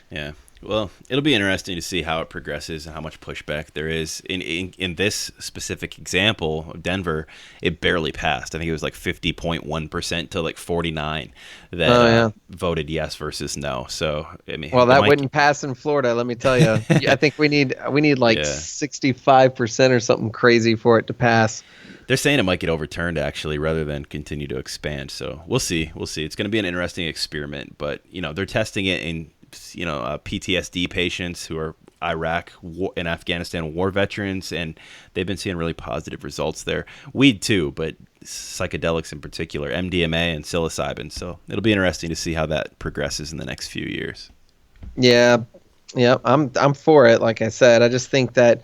Yeah. Well, it'll be interesting to see how it progresses and how much pushback there is. In this specific example of Denver, it barely passed. I think it was like 50.1% to like 49 that voted yes versus no. So that wouldn't pass in Florida, let me tell you. I think we need like 65% or something crazy for it to pass. They're saying it might get overturned, actually, rather than continue to expand. So we'll see. It's going to be an interesting experiment, but they're testing it in PTSD patients who are Iraq and Afghanistan war veterans, and they've been seeing really positive results there. Weed too, but psychedelics in particular, MDMA and psilocybin. So it'll be interesting to see how that progresses in the next few years. Yeah. Yeah, I'm for it. Like I said, I just think that,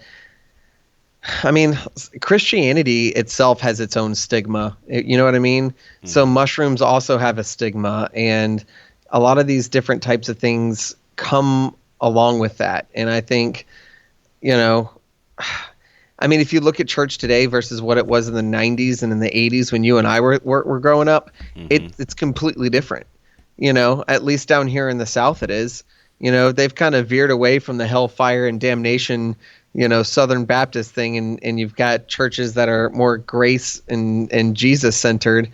I mean, Christianity itself has its own stigma. You know what I mean? So Hmm. mushrooms also have a stigma, and a lot of these different types of things come along with that. And I think, you know, I mean, if you look at church today versus what it was in the 90s and in the 80s when you and I were growing up, Hmm. it's completely different. You know, at least down here in the South, it is. You know, they've kind of veered away from the hellfire and damnation, Southern Baptist thing, and you've got churches that are more grace and Jesus centered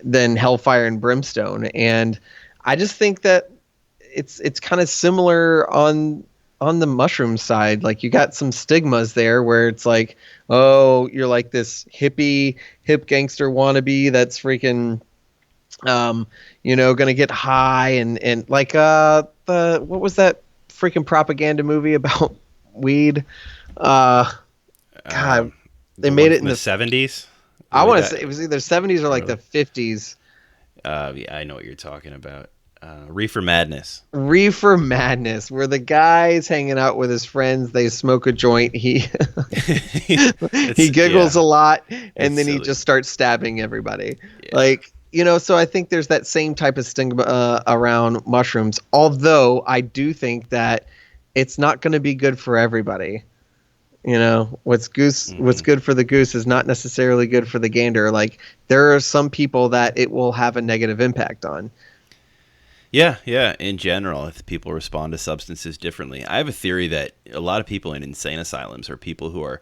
than hellfire and brimstone. And I just think that it's kind of similar on the mushroom side. Like, you got some stigmas there where it's like, oh, you're like this hip gangster wannabe that's freaking gonna get high, and like the what was that freaking propaganda movie about weed? uh God, they The made one it from in the the, 70s. I Way want to back say it was either 70s or like the early. 50s. Yeah, I know what you're talking about. Reefer Madness. Reefer Madness, where the guy's hanging out with his friends, they smoke a joint, he It's he giggles yeah, a lot, and it's then he silly. just starts stabbing everybody. Yeah. Like, so I think there's that same type of stigma around mushrooms, although I do think that it's not going to be good for everybody. What's Hmm. good for the goose is not necessarily good for the gander. Like, there are some people that it will have a negative impact on. Yeah, yeah. In general, if people respond to substances differently, I have a theory that a lot of people in insane asylums are people who are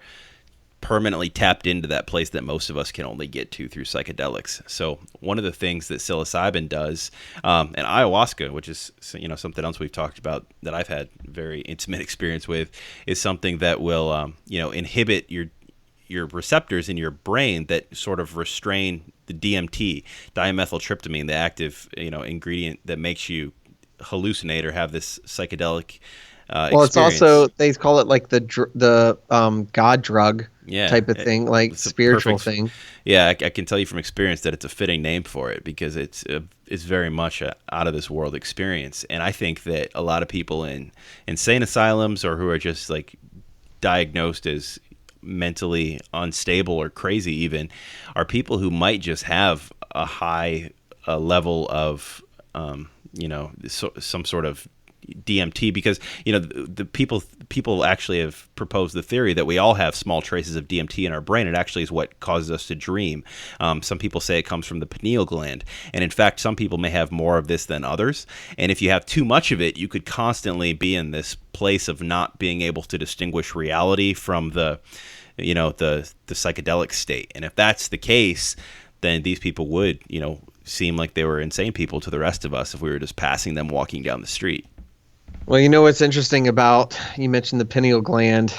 permanently tapped into that place that most of us can only get to through psychedelics. So one of the things that psilocybin does, and ayahuasca, which is something else we've talked about that I've had very intimate experience with, is something that will inhibit your receptors in your brain that sort of restrain the DMT, dimethyltryptamine, the active ingredient that makes you hallucinate or have this psychedelic Well, it's also, experience. they call it like the god drug Yeah, type of thing, like it's a spiritual perfect. thing. Yeah, I can tell you from experience that it's a fitting name for it because it's very much a out of this world experience, and I think that a lot of people in insane asylums or who are just like diagnosed as mentally unstable or crazy even are people who might just have a high level of some sort of DMT because the people actually have proposed the theory that we all have small traces of DMT in our brain. It actually is what causes us to dream. Some people say it comes from the pineal gland, and in fact, some people may have more of this than others. And if you have too much of it, you could constantly be in this place of not being able to distinguish reality from the psychedelic state. And if that's the case, then these people would seem like they were insane people to the rest of us if we were just passing them walking down the street. Well, you know what's interesting about, you mentioned the pineal gland,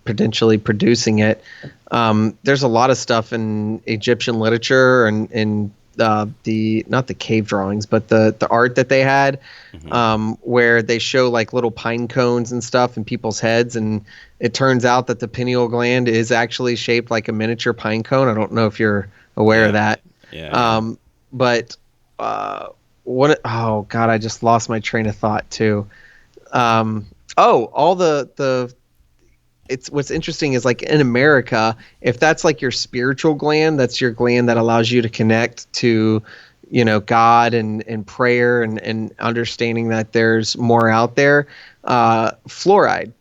potentially producing it. There's a lot of stuff in Egyptian literature and in the not the cave drawings, but the art that they had, Hmm. where they show like little pine cones and stuff in people's heads, and it turns out that the pineal gland is actually shaped like a miniature pine cone. I don't know if you're aware of Yeah, that. yeah, I am. But what? Oh God, I just lost my train of thought too. All the it's, what's interesting is, like, in America, if that's like your spiritual gland, that's your gland that allows you to connect to, God and prayer and understanding that there's more out there. Fluoride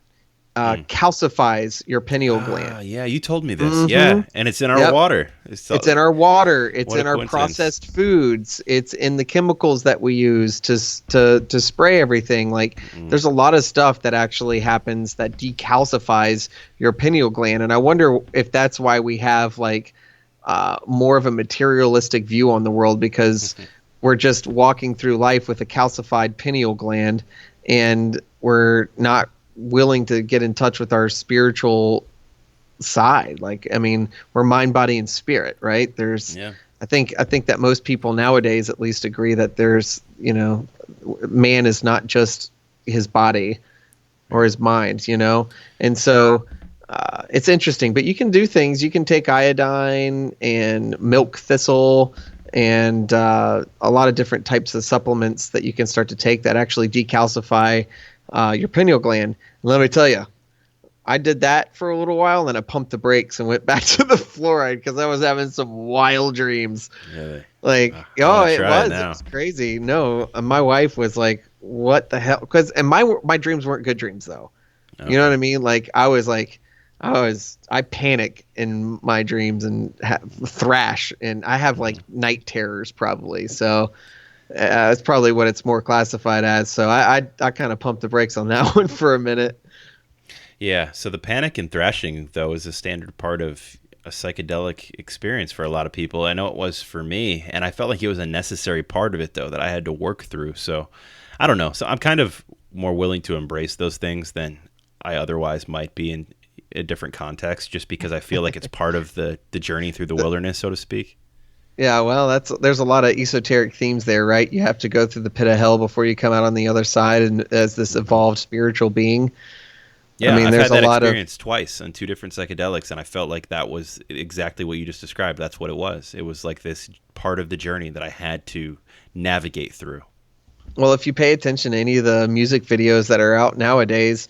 Mm. calcifies your pineal gland. Yeah, you told me this. Mm-hmm. Yeah, and it's in our Yep. water. It's in our water. It's What a in our coincidence. processed foods. It's in the chemicals that we use to spray everything. Like, Mm. there's a lot of stuff that actually happens that decalcifies your pineal gland, and I wonder if that's why we have like more of a materialistic view on the world, because we're just walking through life with a calcified pineal gland, and we're not willing to get in touch with our spiritual side. Like, I mean, we're mind, body, and spirit, right? There's, Yeah. I think that most people nowadays at least agree that there's, man is not just his body or his mind, and so it's interesting. But you can do things. You can take iodine and milk thistle and a lot of different types of supplements that you can start to take that actually decalcify your pineal gland. And let me tell you, I did that for a little while, and then I pumped the brakes and went back to the fluoride because I was having some wild dreams. Really? Like, I it was crazy. No, my wife was like, "What the hell?" And my dreams weren't good dreams though. Okay. You know what I mean? Like, I panic in my dreams and thrash, and I have like night terrors probably. So it's probably what it's more classified as. So I kind of pumped the brakes on that one for a minute. Yeah. So the panic and thrashing though is a standard part of a psychedelic experience for a lot of people. I know it was for me, and I felt like it was a necessary part of it though that I had to work through. So I don't know. So I'm kind of more willing to embrace those things than I otherwise might be in a different context, just because I feel like it's part of the journey through the wilderness, so to speak. Yeah, well, there's a lot of esoteric themes there, right? You have to go through the pit of hell before you come out on the other side, and as this evolved spiritual being. Yeah, I mean, I've there's had that a lot experience twice on 2 different psychedelics, and I felt like that was exactly what you just described. That's what it was. It was like this part of the journey that I had to navigate through. Well, if you pay attention to any of the music videos that are out nowadays,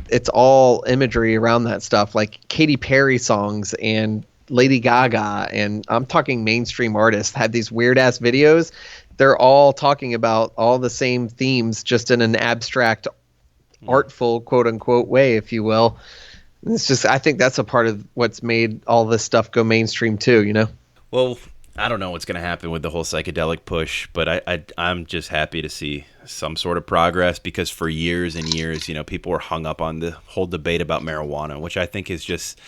it's all imagery around that stuff, like Katy Perry songs and Lady Gaga, and I'm talking mainstream artists have these weird ass videos. They're all talking about all the same themes, just in an abstract, artful, quote unquote way, if you will. It's just, I think that's a part of what's made all this stuff go mainstream too, you know? Well, I don't know what's going to happen with the whole psychedelic push, but I'm just happy to see some sort of progress, because for years and years, people were hung up on the whole debate about marijuana, which I think is just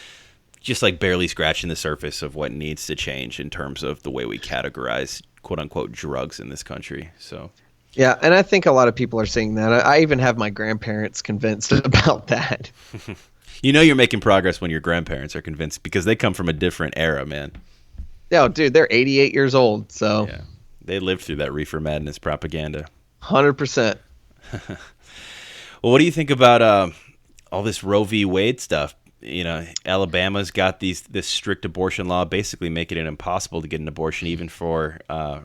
like barely scratching the surface of what needs to change in terms of the way we categorize quote unquote drugs in this country. So yeah, and I think a lot of people are seeing that. I even have my grandparents convinced about that. You're making progress when your grandparents are convinced, because they come from a different era, man. Yeah, dude, they're 88 years old, so yeah, they lived through that reefer madness propaganda. 100%. Well, what do you think about all this Roe v. Wade stuff? Alabama's got this strict abortion law, basically making it impossible to get an abortion, even for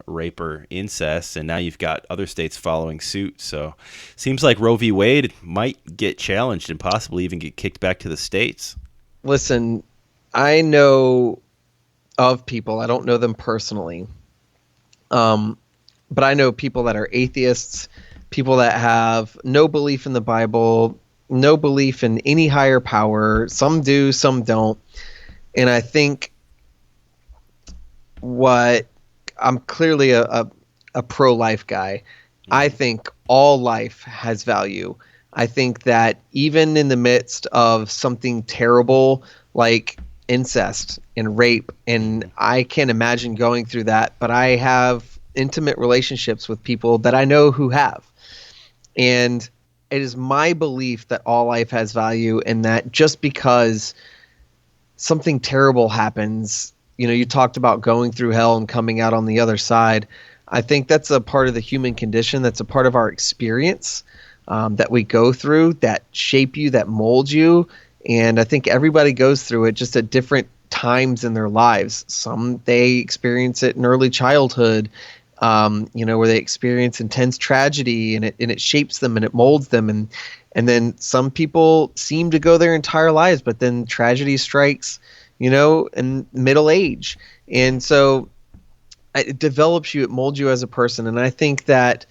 rape or incest. And now you've got other states following suit. So seems like Roe v. Wade might get challenged and possibly even get kicked back to the states. Listen, I know of people, I don't know them personally, but I know people that are atheists, people that have no belief in the Bible, no belief in any higher power. Some do, some don't. And I think I'm clearly a pro-life guy. I think all life has value. I think that even in the midst of something terrible like incest and rape, and I can't imagine going through that, but I have intimate relationships with people that I know who have. And it is my belief that all life has value, and that just because something terrible happens, you talked about going through hell and coming out on the other side. I think that's a part of the human condition. That's a part of our experience that we go through, that shape you, that mold you. And I think everybody goes through it, just at different times in their lives. Some, they experience it in early childhood, where they experience intense tragedy, and it shapes them and it molds them. And then some people seem to go their entire lives, but then tragedy strikes, in middle age. And so it develops you, it molds you as a person. And I think that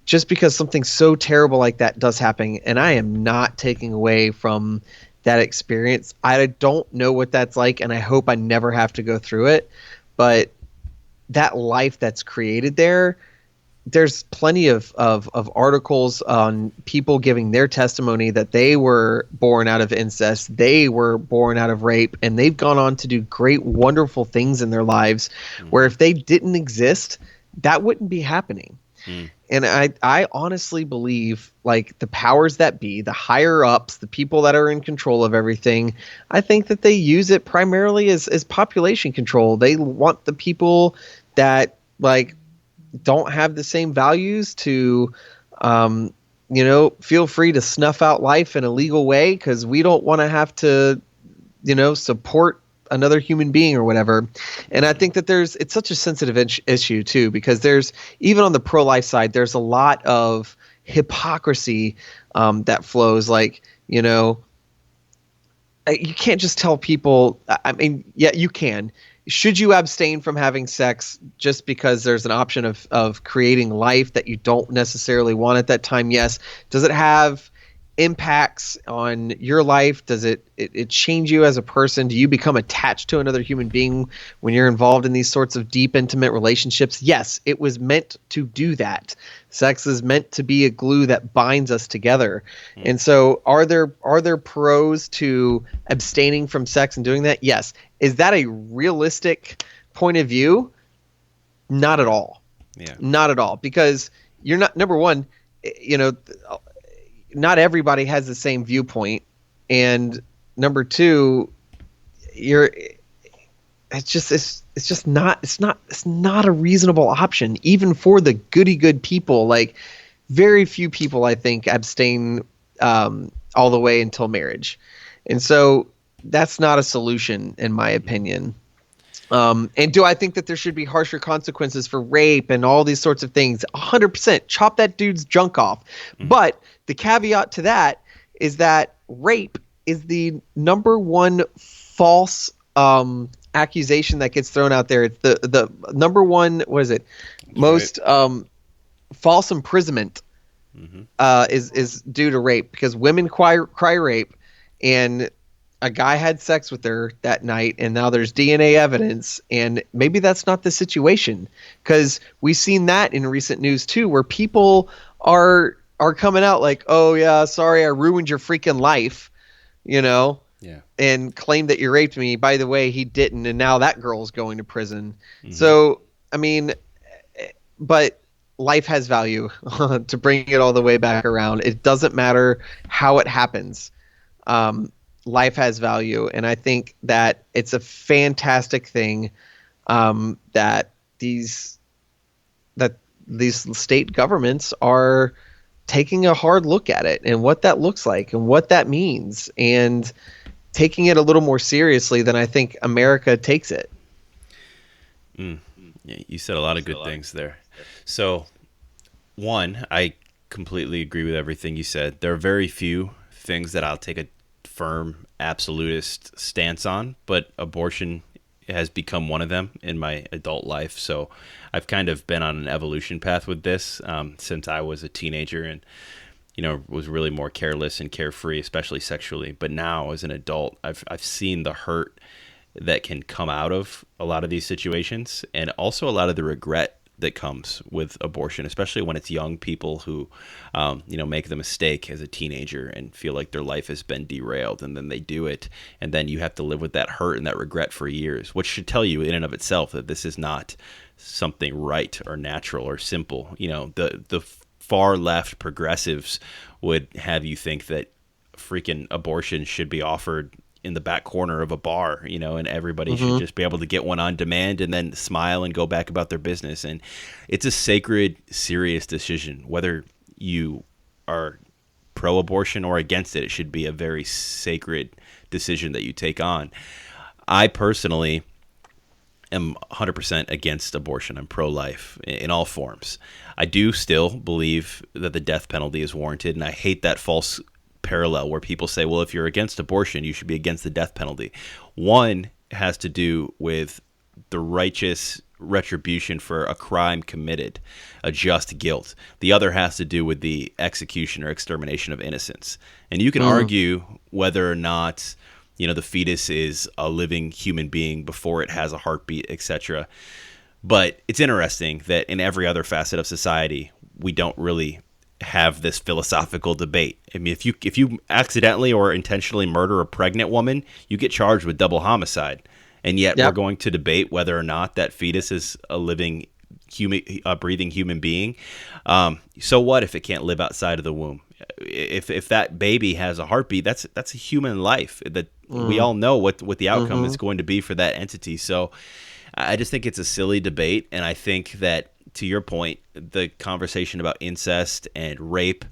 just because something so terrible like that does happen, and I am not taking away from that experience, I don't know what that's like, and I hope I never have to go through it. But that life that's created there's plenty of articles on people giving their testimony that they were born out of incest, they were born out of rape, and they've gone on to do great, wonderful things in their lives, where if they didn't exist, that wouldn't be happening. And I honestly believe, like, the powers that be, the higher ups, the people that are in control of everything, I think that they use it primarily as population control. They want the people that, like, don't have the same values to, feel free to snuff out life in a legal way, because we don't want to have to, support another human being or whatever. And I think that it's such a sensitive issue too, because there's, even on the pro-life side, there's a lot of hypocrisy that flows. Like, you know, you can't just tell people, I mean, yeah, you can. Should you abstain from having sex just because there's an option of creating life that you don't necessarily want at that time? Yes. Does it have impacts on your life? Does it change you as a person? Do you become attached to another human being when you're involved in these sorts of deep, intimate relationships? Yes, it was meant to do that. Sex is meant to be a glue that binds us together. And so are there pros to abstaining from sex and doing that? Yes. Is that a realistic point of view? Not at all. Yeah. Not at all. Because you're not, number one, you know, not everybody has the same viewpoint, and number two, it's not a reasonable option, even for the goody good people. Like, very few people, I think, abstain all the way until marriage, and so that's not a solution, in my opinion. And do I think that there should be harsher consequences for rape and all these sorts of things? 100%. Chop that dude's junk off. But the caveat to that is that rape is the number one false accusation that gets thrown out there. It's the number one, what is it? Most false imprisonment is due to rape, because women cry rape, and a guy had sex with her that night, and now there's DNA evidence, and maybe that's not the situation, because we've seen that in recent news too, where people are coming out like, oh yeah, sorry, I ruined your freaking life, you know, and claim that you raped me. By the way, he didn't, and now that girl's going to prison. So, I mean, but life has value. To bring it all the way back around, it doesn't matter how it happens. Life has value, and I think that it's a fantastic thing that these state governments are taking a hard look at it and what that looks like and what that means, and taking it a little more seriously than I think America takes it. Yeah, you said a lot of good things there. So, one, I completely agree with everything you said. There are very few things that I'll take a firm absolutist stance on, but abortion has become one of them in my adult life. So I've kind of been on an evolution path with this since I was a teenager, and was really more careless and carefree, especially sexually. But now as an adult, I've seen the hurt that can come out of a lot of these situations, and also a lot of the regret that comes with abortion, especially when it's young people who, make the mistake as a teenager and feel like their life has been derailed, and then they do it, and then you have to live with that hurt and that regret for years, which should tell you in and of itself that this is not something right or natural or simple. The far left progressives would have you think that freaking abortion should be offered in the back corner of a bar, and everybody should just be able to get one on demand and then smile and go back about their business. And it's a sacred, serious decision. Whether you are pro-abortion or against it, it should be a very sacred decision that you take on. I personally am 100% against abortion. I'm pro-life in all forms. I do still believe that the death penalty is warranted, and I hate that false parallel where people say, well, if you're against abortion, you should be against the death penalty. One has to do with the righteous retribution for a crime committed, a just guilt. The other has to do with the execution or extermination of innocence. And you can argue whether or not, the fetus is a living human being before it has a heartbeat, etc. But it's interesting that in every other facet of society, we don't really have this philosophical debate. I mean, if you accidentally or intentionally murder a pregnant woman, you get charged with double homicide. And yet we're going to debate whether or not that fetus is a living breathing human being. So what if it can't live outside of the womb? If that baby has a heartbeat, that's a human life that we all know what the outcome is going to be for that entity. So I just think it's a silly debate. And I think that, to your point, the conversation about incest and rape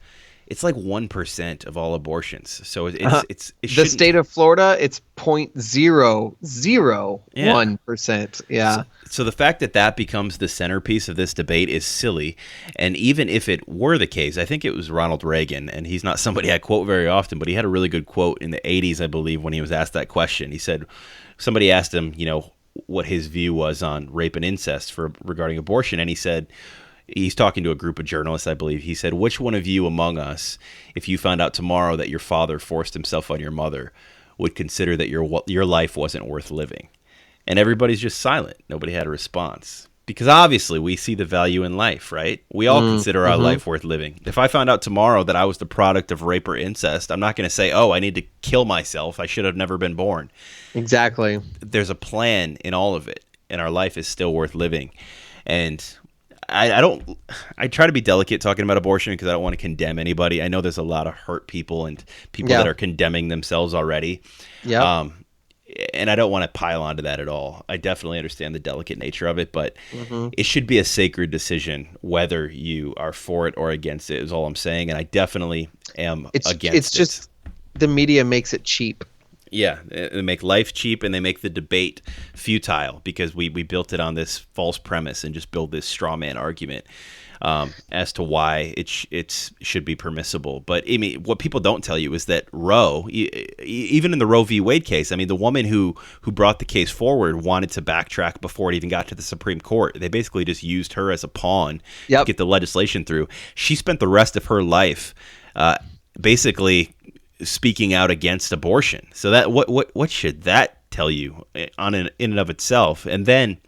It's like 1% of all abortions. So it The shouldn't. state of Florida, it's 0.001%. Yeah. So the fact that that becomes the centerpiece of this debate is silly. And even if it were the case, I think it was Ronald Reagan, and he's not somebody I quote very often, but he had a really good quote in the 80s, I believe, when he was asked that question. He said, somebody asked him, what his view was on rape and incest regarding abortion. And he said, he's talking to a group of journalists, I believe. He said, which one of you among us, if you found out tomorrow that your father forced himself on your mother, would consider that your life wasn't worth living? And everybody's just silent. Nobody had a response. Because obviously we see the value in life, right? We all consider our life worth living. If I found out tomorrow that I was the product of rape or incest, I'm not going to say, oh, I need to kill myself. I should have never been born. Exactly. There's a plan in all of it, and our life is still worth living. And I try to be delicate talking about abortion because I don't want to condemn anybody. I know there's a lot of hurt people and people that are condemning themselves already. Yeah. And I don't want to pile onto that at all. I definitely understand the delicate nature of it, but it should be a sacred decision whether you are for it or against it is all I'm saying. And I definitely am against it. It's just the media makes it cheap. Yeah, they make life cheap and they make the debate futile because we built it on this false premise and just build this straw man argument as to why it should be permissible. But I mean, what people don't tell you is that Roe, even in the Roe v. Wade case, I mean, the woman who brought the case forward wanted to backtrack before it even got to the Supreme Court. They basically just used her as a pawn to get the legislation through. She spent the rest of her life basically speaking out against abortion. So that what should that tell you in and of itself? And then,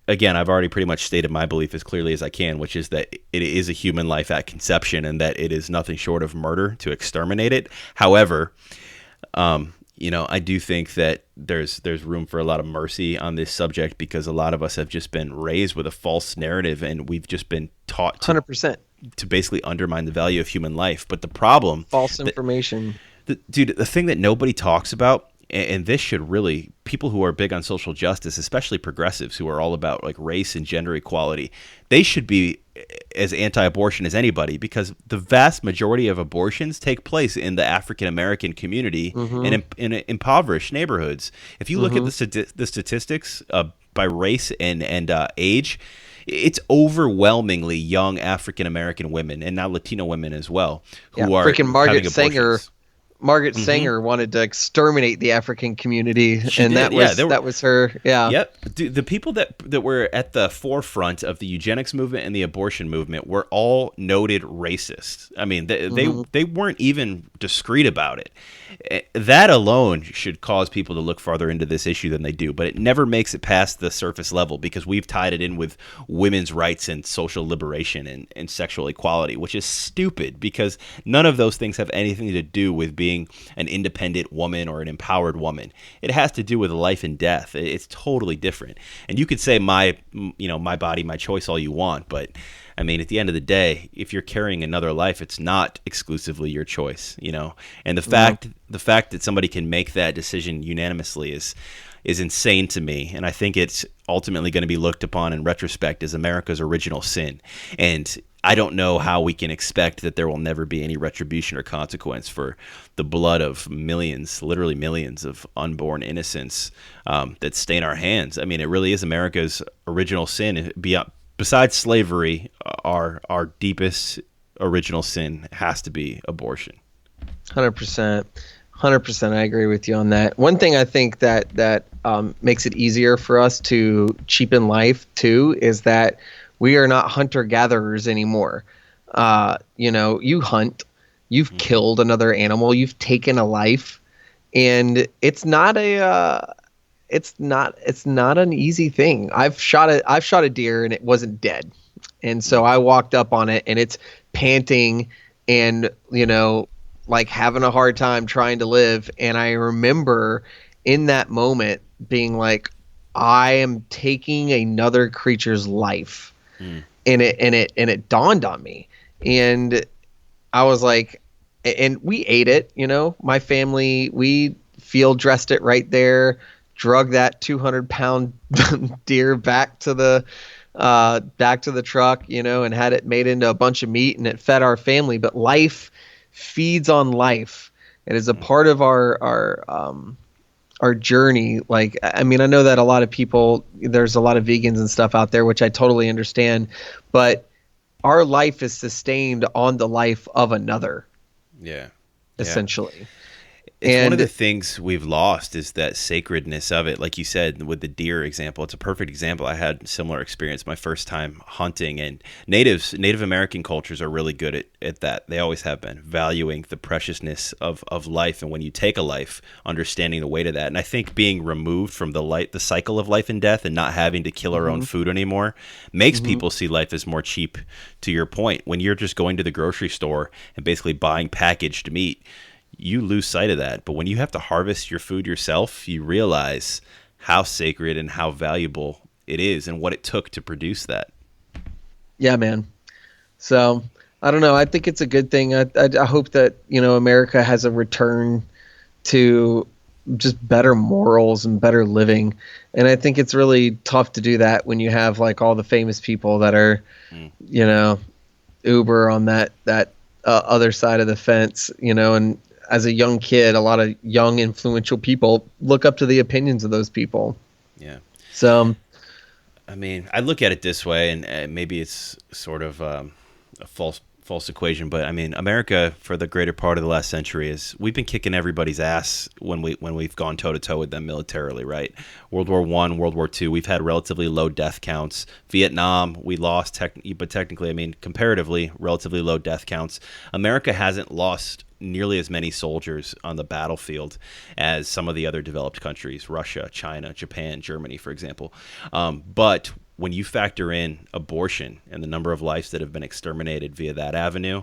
again, I've already pretty much stated my belief as clearly as I can, which is that it is a human life at conception and that it is nothing short of murder to exterminate it. However, I do think that there's room for a lot of mercy on this subject because a lot of us have just been raised with a false narrative and we've just been taught 100%. To basically undermine the value of human life. But the problem... False information. Dude, the thing that nobody talks about, and this should really... People who are big on social justice, especially progressives who are all about like race and gender equality, they should be as anti-abortion as anybody because the vast majority of abortions take place in the African-American community and in impoverished neighborhoods. If you look at the statistics by race and age... It's overwhelmingly young African-American women and now Latino women as well who are freaking Margaret having Sanger. abortions. Margaret Sanger wanted to exterminate the African community, that was her. Yeah. Yep. The people that were at the forefront of the eugenics movement and the abortion movement were all noted racists. I mean, they weren't even discreet about it. That alone should cause people to look farther into this issue than they do, but it never makes it past the surface level because we've tied it in with women's rights and social liberation and sexual equality, which is stupid because none of those things have anything to do with being an independent woman or an empowered woman. It has to do with life and death. It's totally different. And you could say my body, my choice all you want, but I mean, at the end of the day, if you're carrying another life, it's not exclusively your choice, And the fact that somebody can make that decision unanimously is insane to me. And I think it's ultimately going to be looked upon in retrospect as America's original sin. And I don't know how we can expect that there will never be any retribution or consequence for the blood of millions, literally millions of unborn innocents that stain our hands. I mean, it really is America's original sin. Besides slavery, our deepest original sin has to be abortion. 100%. 100%. I agree with you on that. One thing I think that makes it easier for us to cheapen life too is that we are not hunter-gatherers anymore. You hunt, you've killed another animal, you've taken a life, and it's not an easy thing. I've shot a deer and it wasn't dead. And so I walked up on it and it's panting and, like having a hard time trying to live. And I remember in that moment being like, I am taking another creature's life. And it dawned on me. And I was like, and we ate it, my family, we field dressed it right there, drug that 200-pound deer back to the back to the truck, and had it made into a bunch of meat, and it fed our family. But life feeds on life. It is a part of our journey. Like, I mean, I know that a lot of people, there's a lot of vegans and stuff out there, which I totally understand, but our life is sustained on the life of another. Yeah. Essentially. It's one of the things we've lost is that sacredness of it. Like you said, with the deer example, it's a perfect example. I had a similar experience my first time hunting, and Native American cultures are really good at that. They always have been, valuing the preciousness of life. And when you take a life, understanding the weight of that. And I think being removed from the cycle of life and death and not having to kill our own food anymore makes people see life as more cheap, to your point. When you're just going to the grocery store and basically buying packaged meat, you lose sight of that. But when you have to harvest your food yourself, you realize how sacred and how valuable it is and what it took to produce that. Yeah, man. So I don't know. I think it's a good thing. I hope that, America has a return to just better morals and better living. And I think it's really tough to do that when you have like all the famous people that are, Uber on that other side of the fence, and as a young kid, a lot of young influential people look up to the opinions of those people. Yeah. So, I mean, I look at it this way, and maybe it's sort of a false equation, but I mean, America for the greater part of the last century we've been kicking everybody's ass when we've gone toe to toe with them militarily, right? World War I, World War II, we've had relatively low death counts. Vietnam, we lost, but technically, I mean, comparatively, relatively low death counts. America hasn't lost nearly as many soldiers on the battlefield as some of the other developed countries, Russia, China, Japan, Germany, for example. But when you factor in abortion and the number of lives that have been exterminated via that avenue,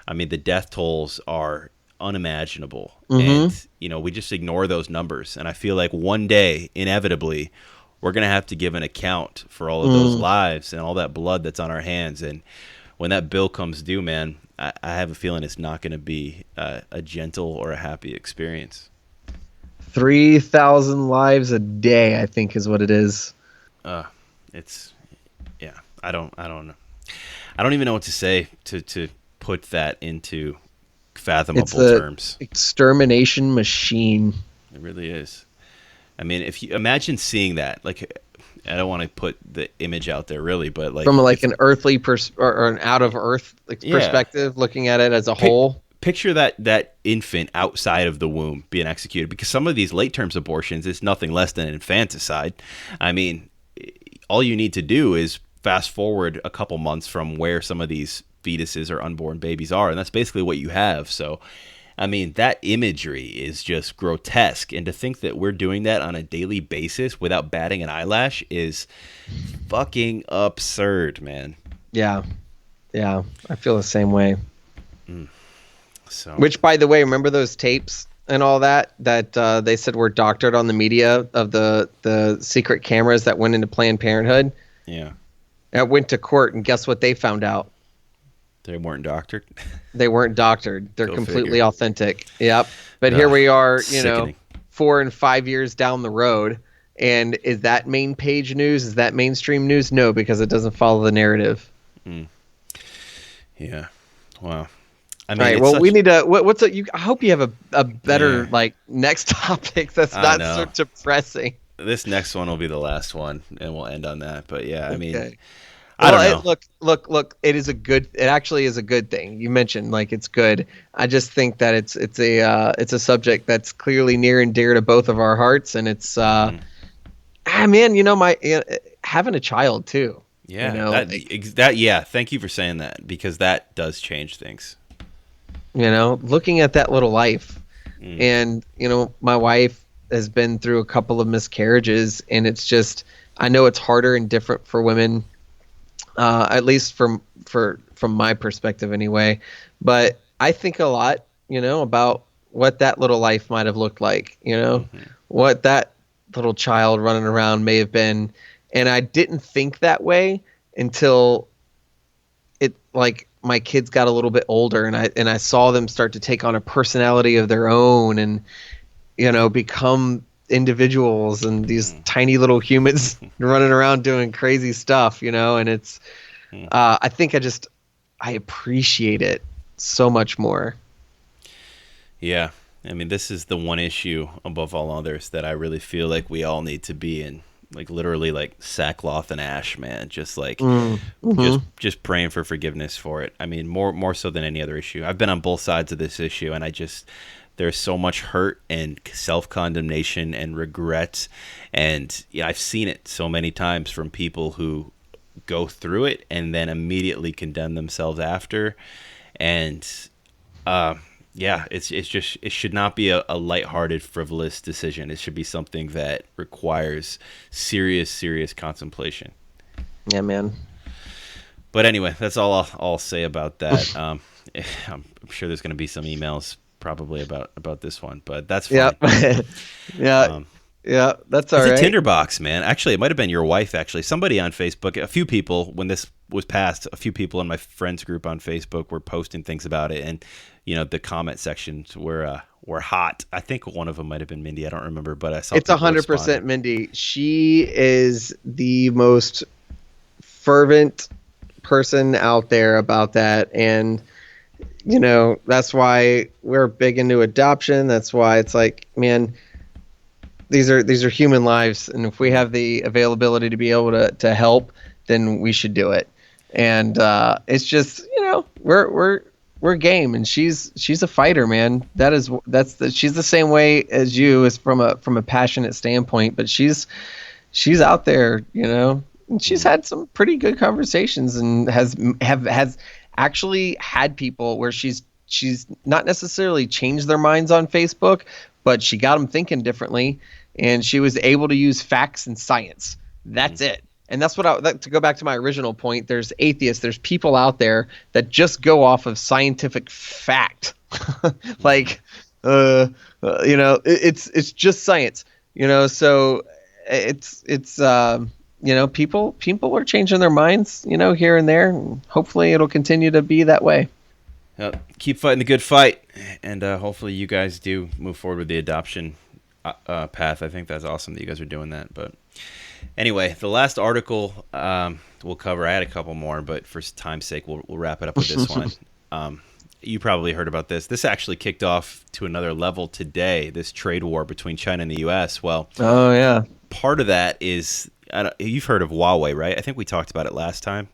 I mean, the death tolls are unimaginable. And, we just ignore those numbers. And I feel like one day, inevitably, we're going to have to give an account for all of those lives and all that blood that's on our hands. And when that bill comes due, man, I have a feeling it's not going to be a gentle or a happy experience. 3,000 lives a day, I think, is what it is. I don't know. I don't even know what to say to put that into fathomable terms. Extermination machine. It really is. I mean, if you imagine seeing that, like, I don't want to put the image out there really, but like from like an earthly or an out of earth perspective, looking at it as a whole. Picture that infant outside of the womb being executed, because some of these late term abortions is nothing less than infanticide. I mean, all you need to do is fast forward a couple months from where some of these fetuses or unborn babies are, and that's basically what you have. So, I mean, that imagery is just grotesque, and to think that we're doing that on a daily basis without batting an eyelash is fucking absurd, man. Yeah, I feel the same way. So, which, by the way, remember those tapes and all that they said were doctored on the media of the secret cameras that went into Planned Parenthood? Yeah. That went to court, and guess what they found out? They weren't doctored? They weren't doctored. They're completely figure. Authentic. Yep. But here we are, sickening. 4 and 5 years down the road. And is that main page news? Is that mainstream news? No, because it doesn't follow the narrative. Yeah. Wow. I mean, all right. Well, we need to. I hope you have a better next topic that's not so depressing. This next one will be the last one, and we'll end on that. But yeah, I mean, I don't know. Look. It actually is a good thing. You mentioned like it's good. I just think that it's a subject that's clearly near and dear to both of our hearts, and it's man, having a child too. Yeah. Thank you for saying that, because that does change things. Looking at that little life, and my wife has been through a couple of miscarriages, and it's just, I know it's harder and different for women, at least from my perspective anyway. But I think a lot, about what that little life might have looked like, what that little child running around may have been. And I didn't think that way until my kids got a little bit older, and I saw them start to take on a personality of their own, and become individuals and these tiny little humans running around doing crazy stuff, and it's I think I appreciate it so much more. Yeah. I mean, this is the one issue above all others that I really feel like we all need to be in, like literally like sackcloth and ash, man. Just like just praying for forgiveness for it. I mean, more so than any other issue. I've been on both sides of this issue, and there's so much hurt and self-condemnation and regret, and I've seen it so many times from people who go through it and then immediately condemn themselves after, and it should not be a lighthearted, frivolous decision. It should be something that requires serious contemplation. Yeah, man. But anyway, that's all I'll say about that. I'm sure there's going to be some emails probably about this one, but that's fine. Yeah, that's all right. It's a tinderbox, man. Actually, it might have been your wife. Actually, somebody on Facebook, a few people, when this was passed, a few people in my friends group on Facebook were posting things about it, and the comment sections were hot. I think one of them might have been Mindy. I don't remember, but I saw it's 100% Mindy. She is the most fervent person out there about that, and that's why we're big into adoption. That's why it's like, man, these are human lives, and if we have the availability to be able to help, then we should do it. And it's just, we're game, and she's a fighter, man. She's the same way as you, as from a passionate standpoint, but she's out there, and she's had some pretty good conversations, and has actually had people where she's not necessarily changed their minds on Facebook, but she got them thinking differently, and she was able to use facts and science. That's it. And that's what to go back to my original point, there's atheists, there's people out there that just go off of scientific fact. Like, it's just science, so it's people are changing their minds, here and there. And hopefully it'll continue to be that way. Keep fighting the good fight, and hopefully you guys do move forward with the adoption path. I think that's awesome that you guys are doing that. But anyway, the last article we'll cover. I had a couple more, but for time's sake, we'll wrap it up with this one. You probably heard about this. This actually kicked off to another level today, this trade war between China and the U.S. Well, oh yeah, part of that is, you've heard of Huawei, right? I think we talked about it last time.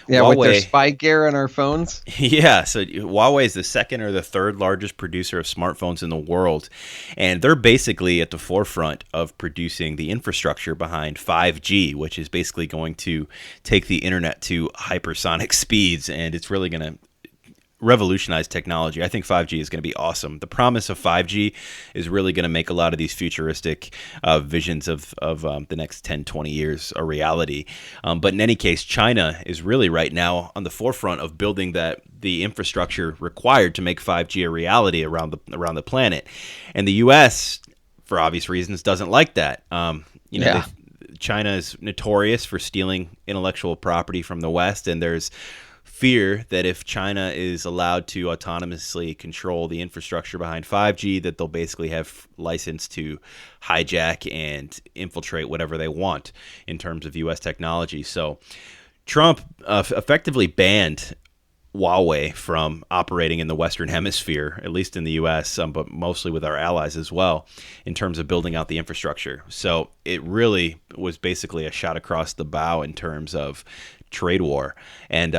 Yeah, Huawei, with their spy gear on our phones. Yeah, so Huawei is the second or the third largest producer of smartphones in the world, and they're basically at the forefront of producing the infrastructure behind 5G, which is basically going to take the internet to hypersonic speeds, and it's really going to revolutionize technology. I think 5G is going to be awesome. The promise of 5G is really going to make a lot of these futuristic visions of the next 10, 20 years a reality. But in any case, China is really right now on the forefront of building the infrastructure required to make 5G a reality around the planet. And the U.S., for obvious reasons, doesn't like that. China is notorious for stealing intellectual property from the West, and there's fear that if China is allowed to autonomously control the infrastructure behind 5G, that they'll basically have license to hijack and infiltrate whatever they want in terms of U.S. technology. So Trump effectively banned Huawei from operating in the Western Hemisphere, at least in the U.S., but mostly with our allies as well, in terms of building out the infrastructure. So it really was basically a shot across the bow in terms of trade war. And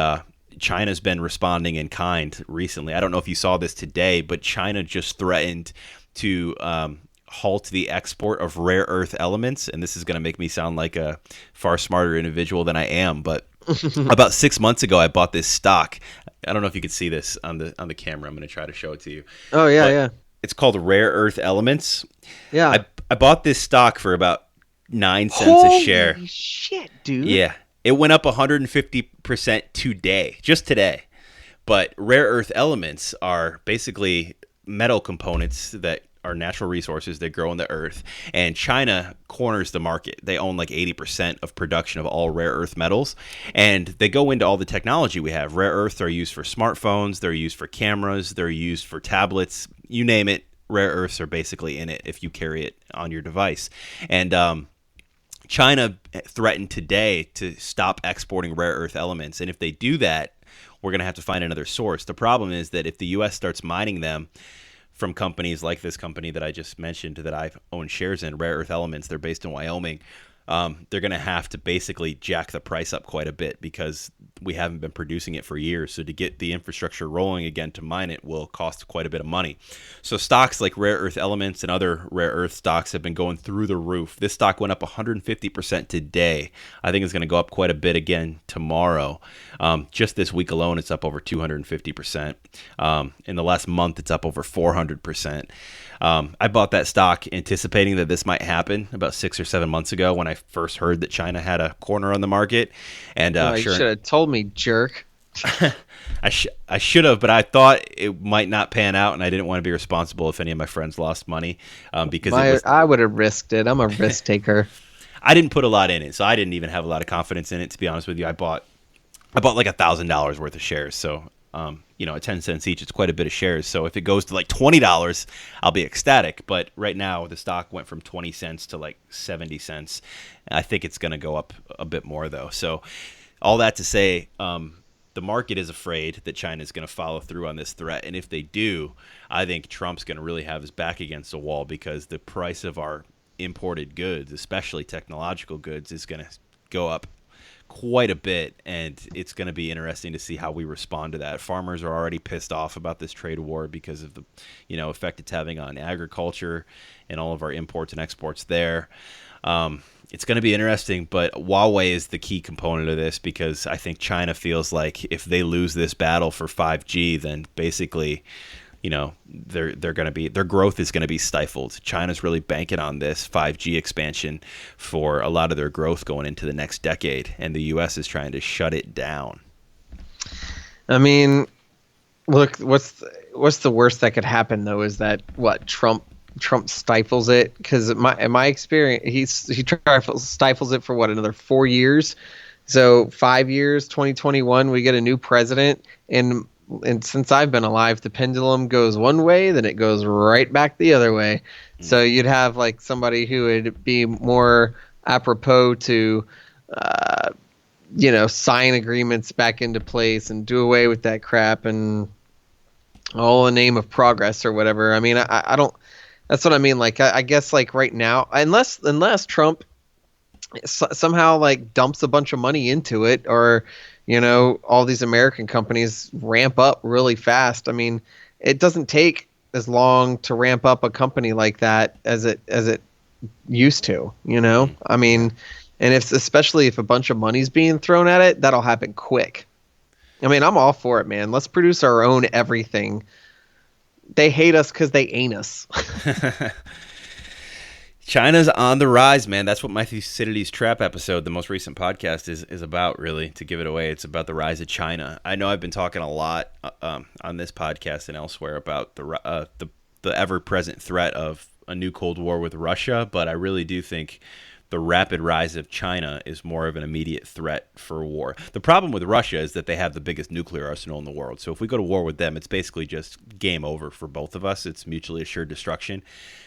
China's been responding in kind recently. I don't know if you saw this today, but China just threatened to halt the export of rare earth elements. And this is going to make me sound like a far smarter individual than I am. But about 6 months ago, I bought this stock. I don't know if you can see this on the camera. I'm going to try to show it to you. Oh, yeah, yeah. It's called rare earth elements. Yeah. I bought this stock for about 9 cents a share. Holy shit, dude. Yeah. It went up 150% today, just today. But rare earth elements are basically metal components that are natural resources that grow in the earth. And China corners the market. They own like 80% of production of all rare earth metals. And they go into all the technology we have. Rare earths are used for smartphones. They're used for cameras. They're used for tablets. You name it. rare earths are basically in it if you carry it on your device. And China threatened today to stop exporting rare earth elements. And if they do that, we're going to have to find another source. The problem is that if the U.S. starts mining them from companies like this company that I just mentioned that I own shares in, Rare Earth Elements, they're based in Wyoming, they're going to have to basically jack the price up quite a bit because we haven't been producing it for years. So to get the infrastructure rolling again to mine it will cost quite a bit of money. So stocks like Rare Earth Elements and other rare earth stocks have been going through the roof. This stock went up 150% today. I think it's going to go up quite a bit again tomorrow. Just this week alone, it's up over 250%. In the last month, it's up over 400%. I bought that stock anticipating that this might happen about 6 or 7 months ago when I first heard that China had a corner on the market. And you should have told me, jerk. I should have, but I thought it might not pan out, and I didn't want to be responsible if any of my friends lost money because I would have risked it. I'm a risk taker. I didn't put a lot in it, so I didn't even have a lot of confidence in it. To be honest with you, I bought like $1,000 worth of shares, so. At 10 cents each, it's quite a bit of shares. So if it goes to like $20, I'll be ecstatic. But right now, the stock went from 20 cents to like 70 cents. I think it's going to go up a bit more, though. So all that to say, the market is afraid that China is going to follow through on this threat. And if they do, I think Trump's going to really have his back against the wall because the price of our imported goods, especially technological goods, is going to go up quite a bit, and it's going to be interesting to see how we respond to that. Farmers are already pissed off about this trade war because of the effect it's having on agriculture and all of our imports and exports there. It's going to be interesting, but Huawei is the key component of this because I think China feels like if they lose this battle for 5G, then basically their growth is going to be stifled. China's really banking on this 5G expansion for a lot of their growth going into the next decade, and the U.S. is trying to shut it down. I mean, look, what's the worst that could happen though is that Trump stifles it because in my experience he stifles it for another 4 years. So 5 years, 2021, we get a new president, and since I've been alive, the pendulum goes one way, then it goes right back the other way. So you'd have like somebody who would be more apropos to, sign agreements back into place and do away with that crap and all in the name of progress or whatever. I mean, I don't. That's what I mean. Like, I guess like right now, unless Trump somehow like dumps a bunch of money into it, or all these American companies ramp up really fast. I mean, it doesn't take as long to ramp up a company like that as it used to, I mean, and especially if a bunch of money's being thrown at it, that'll happen quick. I mean, I'm all for it, man. Let's produce our own everything. They hate us because they ain't us. China's on the rise, man. That's what my Thucydides Trap episode, the most recent podcast, is about, really, to give it away. It's about the rise of China. I know I've been talking a lot on this podcast and elsewhere about the ever-present threat of a new Cold War with Russia, but I really do think the rapid rise of China is more of an immediate threat for war. The problem with Russia is that they have the biggest nuclear arsenal in the world. So if we go to war with them, it's basically just game over for both of us. It's mutually assured destruction.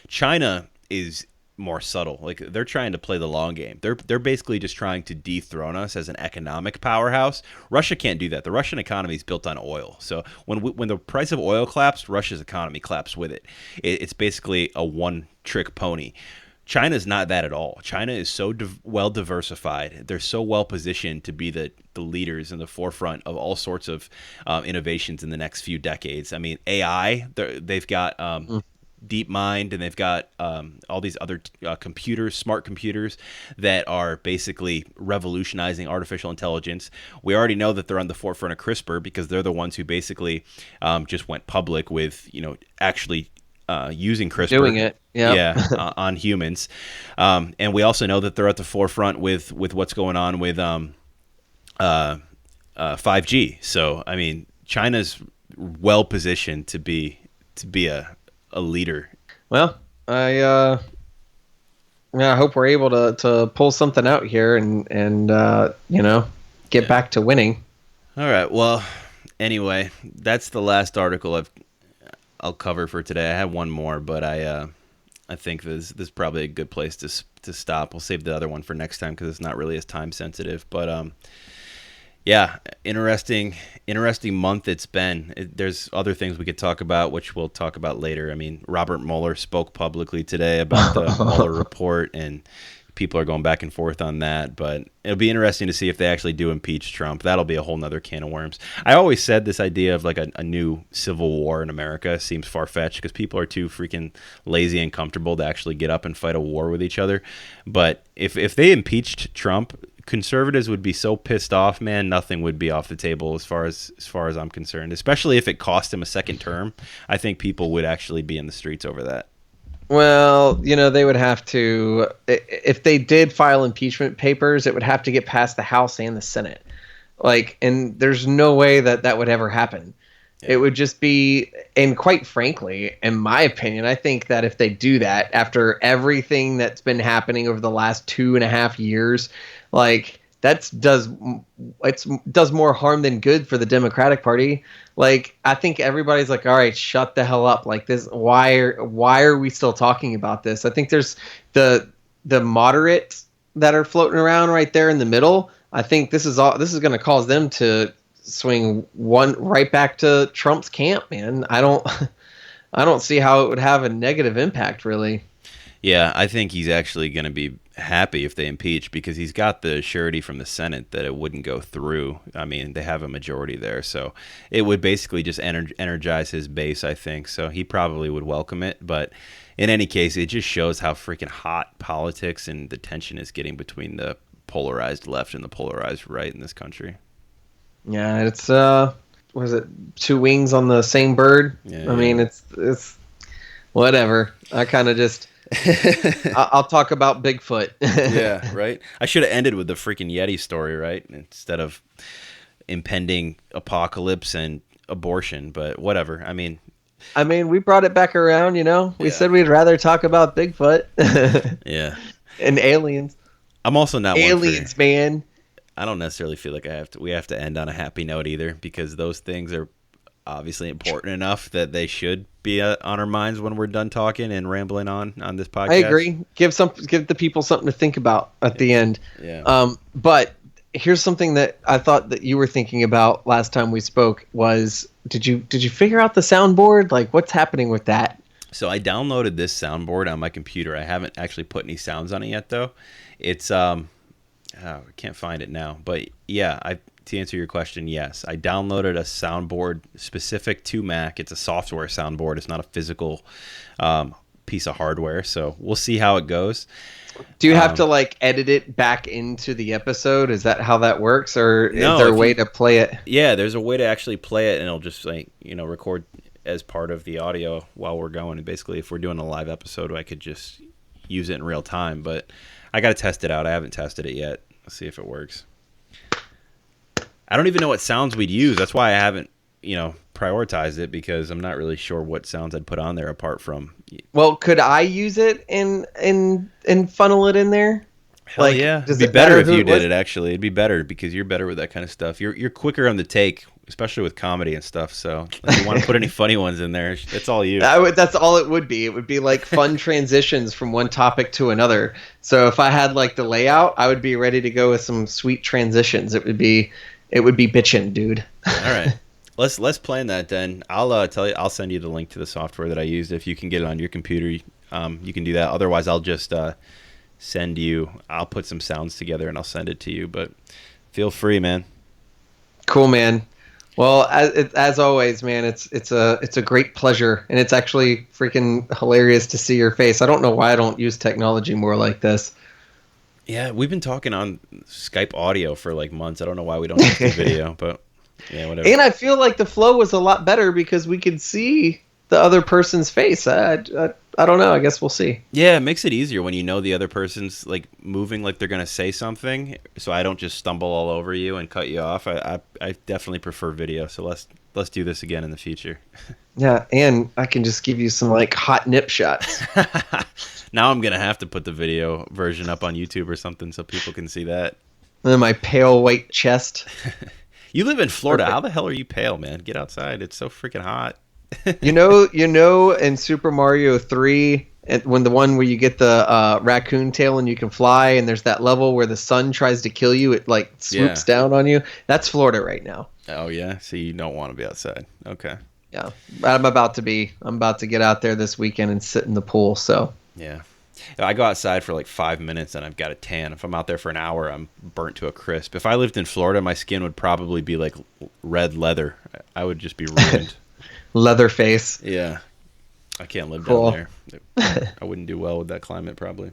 China is more subtle. Like, they're trying to play the long game. They're basically just trying to dethrone us as an economic powerhouse. Russia can't do that. The Russian economy is built on oil. So when the price of oil collapsed, Russia's economy collapsed with it. It's basically a one-trick pony. China's not that at all. China is so well diversified. They're so well positioned to be the leaders in the forefront of all sorts of innovations in the next few decades. I mean, AI, they've got DeepMind, and they've got all these other computers, smart computers, that are basically revolutionizing artificial intelligence. We already know that they're on the forefront of CRISPR because they're the ones who basically just went public with, actually using CRISPR. Doing it. On humans. And we also know that they're at the forefront with what's going on with 5G. So, I mean, China's well positioned to be a leader. Well, I hope we're able to pull something out here and get back to winning. All right. Well, anyway, that's the last article I'll cover for today. I had one more, but I think this is probably a good place to stop. We'll save the other one for next time because it's not really as time sensitive. But yeah, interesting month it's been. There's other things we could talk about, which we'll talk about later. I mean, Robert Mueller spoke publicly today about the Mueller report, and people are going back and forth on that. But it'll be interesting to see if they actually do impeach Trump. That'll be a whole nother can of worms. I always said this idea of like a new civil war in America seems far-fetched because people are too freaking lazy and comfortable to actually get up and fight a war with each other. But if they impeached Trump, conservatives would be so pissed off, man. Nothing would be off the table as far as I'm concerned. Especially if it cost him a second term, I think people would actually be in the streets over that. Well, they would have to, if they did file impeachment papers, it would have to get past the House and the Senate. And there's no way that would ever happen. Yeah. It would just be, and quite frankly, in my opinion, I think that if they do that after everything that's been happening over the last 2.5 years, that does more harm than good for the Democratic Party. I think everybody's like, all right, shut the hell up. This, why are we still talking about this? I think there's the moderates that are floating around right there in the middle. I think this is going to cause them to swing one right back to Trump's camp, man. I don't see how it would have a negative impact, really. Yeah, I think he's actually going to be happy if they impeach because he's got the surety from the Senate that it wouldn't go through. I mean, they have a majority there, so it would basically just energize his base, I think. So he probably would welcome it. But in any case, it just shows how freaking hot politics and the tension is getting between the polarized left and the polarized right in this country. Yeah, it's was it two wings on the same bird? Yeah, I mean, it's whatever. I kind of just I'll talk about Bigfoot. Yeah, right. I should have ended with the freaking Yeti story, right? Instead of impending apocalypse and abortion, but whatever. I mean, we brought it back around, We said we'd rather talk about Bigfoot. Yeah. And aliens. I'm also not aliens, man. I don't necessarily feel like we have to end on a happy note either, because those things are obviously important enough that they should be on our minds when we're done talking and rambling on this podcast. I agree. Give the people something to think about at the end. Yeah. But here's something that I thought that you were thinking about last time we spoke was, did you figure out the soundboard? What's happening with that? So I downloaded this soundboard on my computer. I haven't actually put any sounds on it yet, though. It's I can't find it now, but yeah, to answer your question, yes, I downloaded a soundboard specific to Mac. It's a software soundboard. It's not a physical piece of hardware. So we'll see how it goes. Do you have to edit it back into the episode? Is that how that works, or is there a way to play it? Yeah, there's a way to actually play it, and it'll just record as part of the audio while we're going. And basically, if we're doing a live episode, I could just use it in real time. But I got to test it out. I haven't tested it yet. Let's see if it works. I don't even know what sounds we'd use. That's why I haven't, prioritized it, because I'm not really sure what sounds I'd put on there apart from. Well, could I use it and funnel it in there? Hell yeah. It'd be better if you did it, actually. It'd be better because you're better with that kind of stuff. You're quicker on the take, especially with comedy and stuff. So if you want to put any funny ones in there, it's all you. That's all it would be. It would be fun transitions from one topic to another. So if I had the layout, I would be ready to go with some sweet transitions. It would be bitchin', dude. All right. Let's plan that then. I'll tell you. I'll send you the link to the software that I used. If you can get it on your computer, you can do that. Otherwise, I'll just send you. I'll put some sounds together and I'll send it to you. But feel free, man. Cool, man. Well, as always, man, it's a great pleasure, and it's actually freaking hilarious to see your face. I don't know why I don't use technology more like this. Yeah, we've been talking on Skype audio for months. I don't know why we don't use the video, but yeah, whatever. And I feel like the flow was a lot better because we could see the other person's face. I don't know. I guess we'll see. Yeah, it makes it easier when you know the other person's moving like they're gonna say something, so I don't just stumble all over you and cut you off. I definitely prefer video. So let's do this again in the future. Yeah, and I can just give you some hot nip shots. Now I'm gonna have to put the video version up on YouTube or something so people can see that. And then my pale white chest. You live in Florida. How the hell are you pale, man? Get outside. It's so freaking hot. In Super Mario 3, when the one where you get the raccoon tail and you can fly, and there's that level where the sun tries to kill you, it like swoops down on you. That's Florida right now. Oh yeah, so you don't want to be outside. Okay. Yeah, I'm about to get out there this weekend and sit in the pool. So yeah, I go outside for like 5 minutes and I've got a tan. If I'm out there for an hour, I'm burnt to a crisp. If I lived in Florida, my skin would probably be like red leather. I would just be ruined. Leatherface. Yeah, I can't live down there. I wouldn't do well with that climate probably.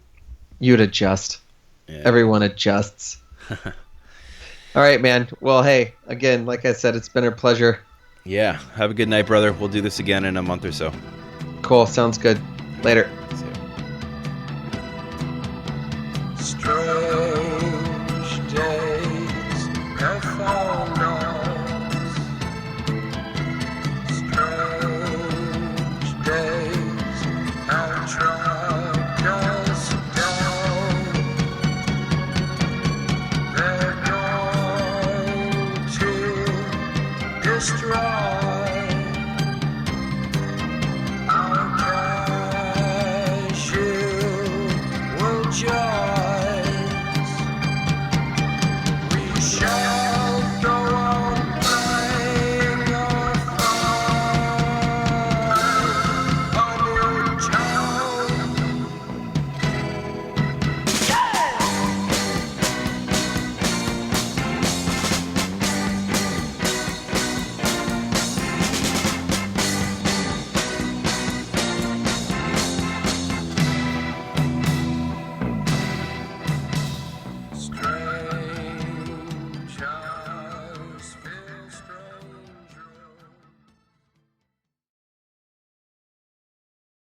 You'd adjust. Yeah. Everyone adjusts. All right, man. Well, hey, again, like I said, it's been a pleasure. Yeah. Have a good night, brother. We'll do this again in a month or so. Cool. Sounds good. Later. Strange days have found us. Strange days have tracked us down. They're going to destroy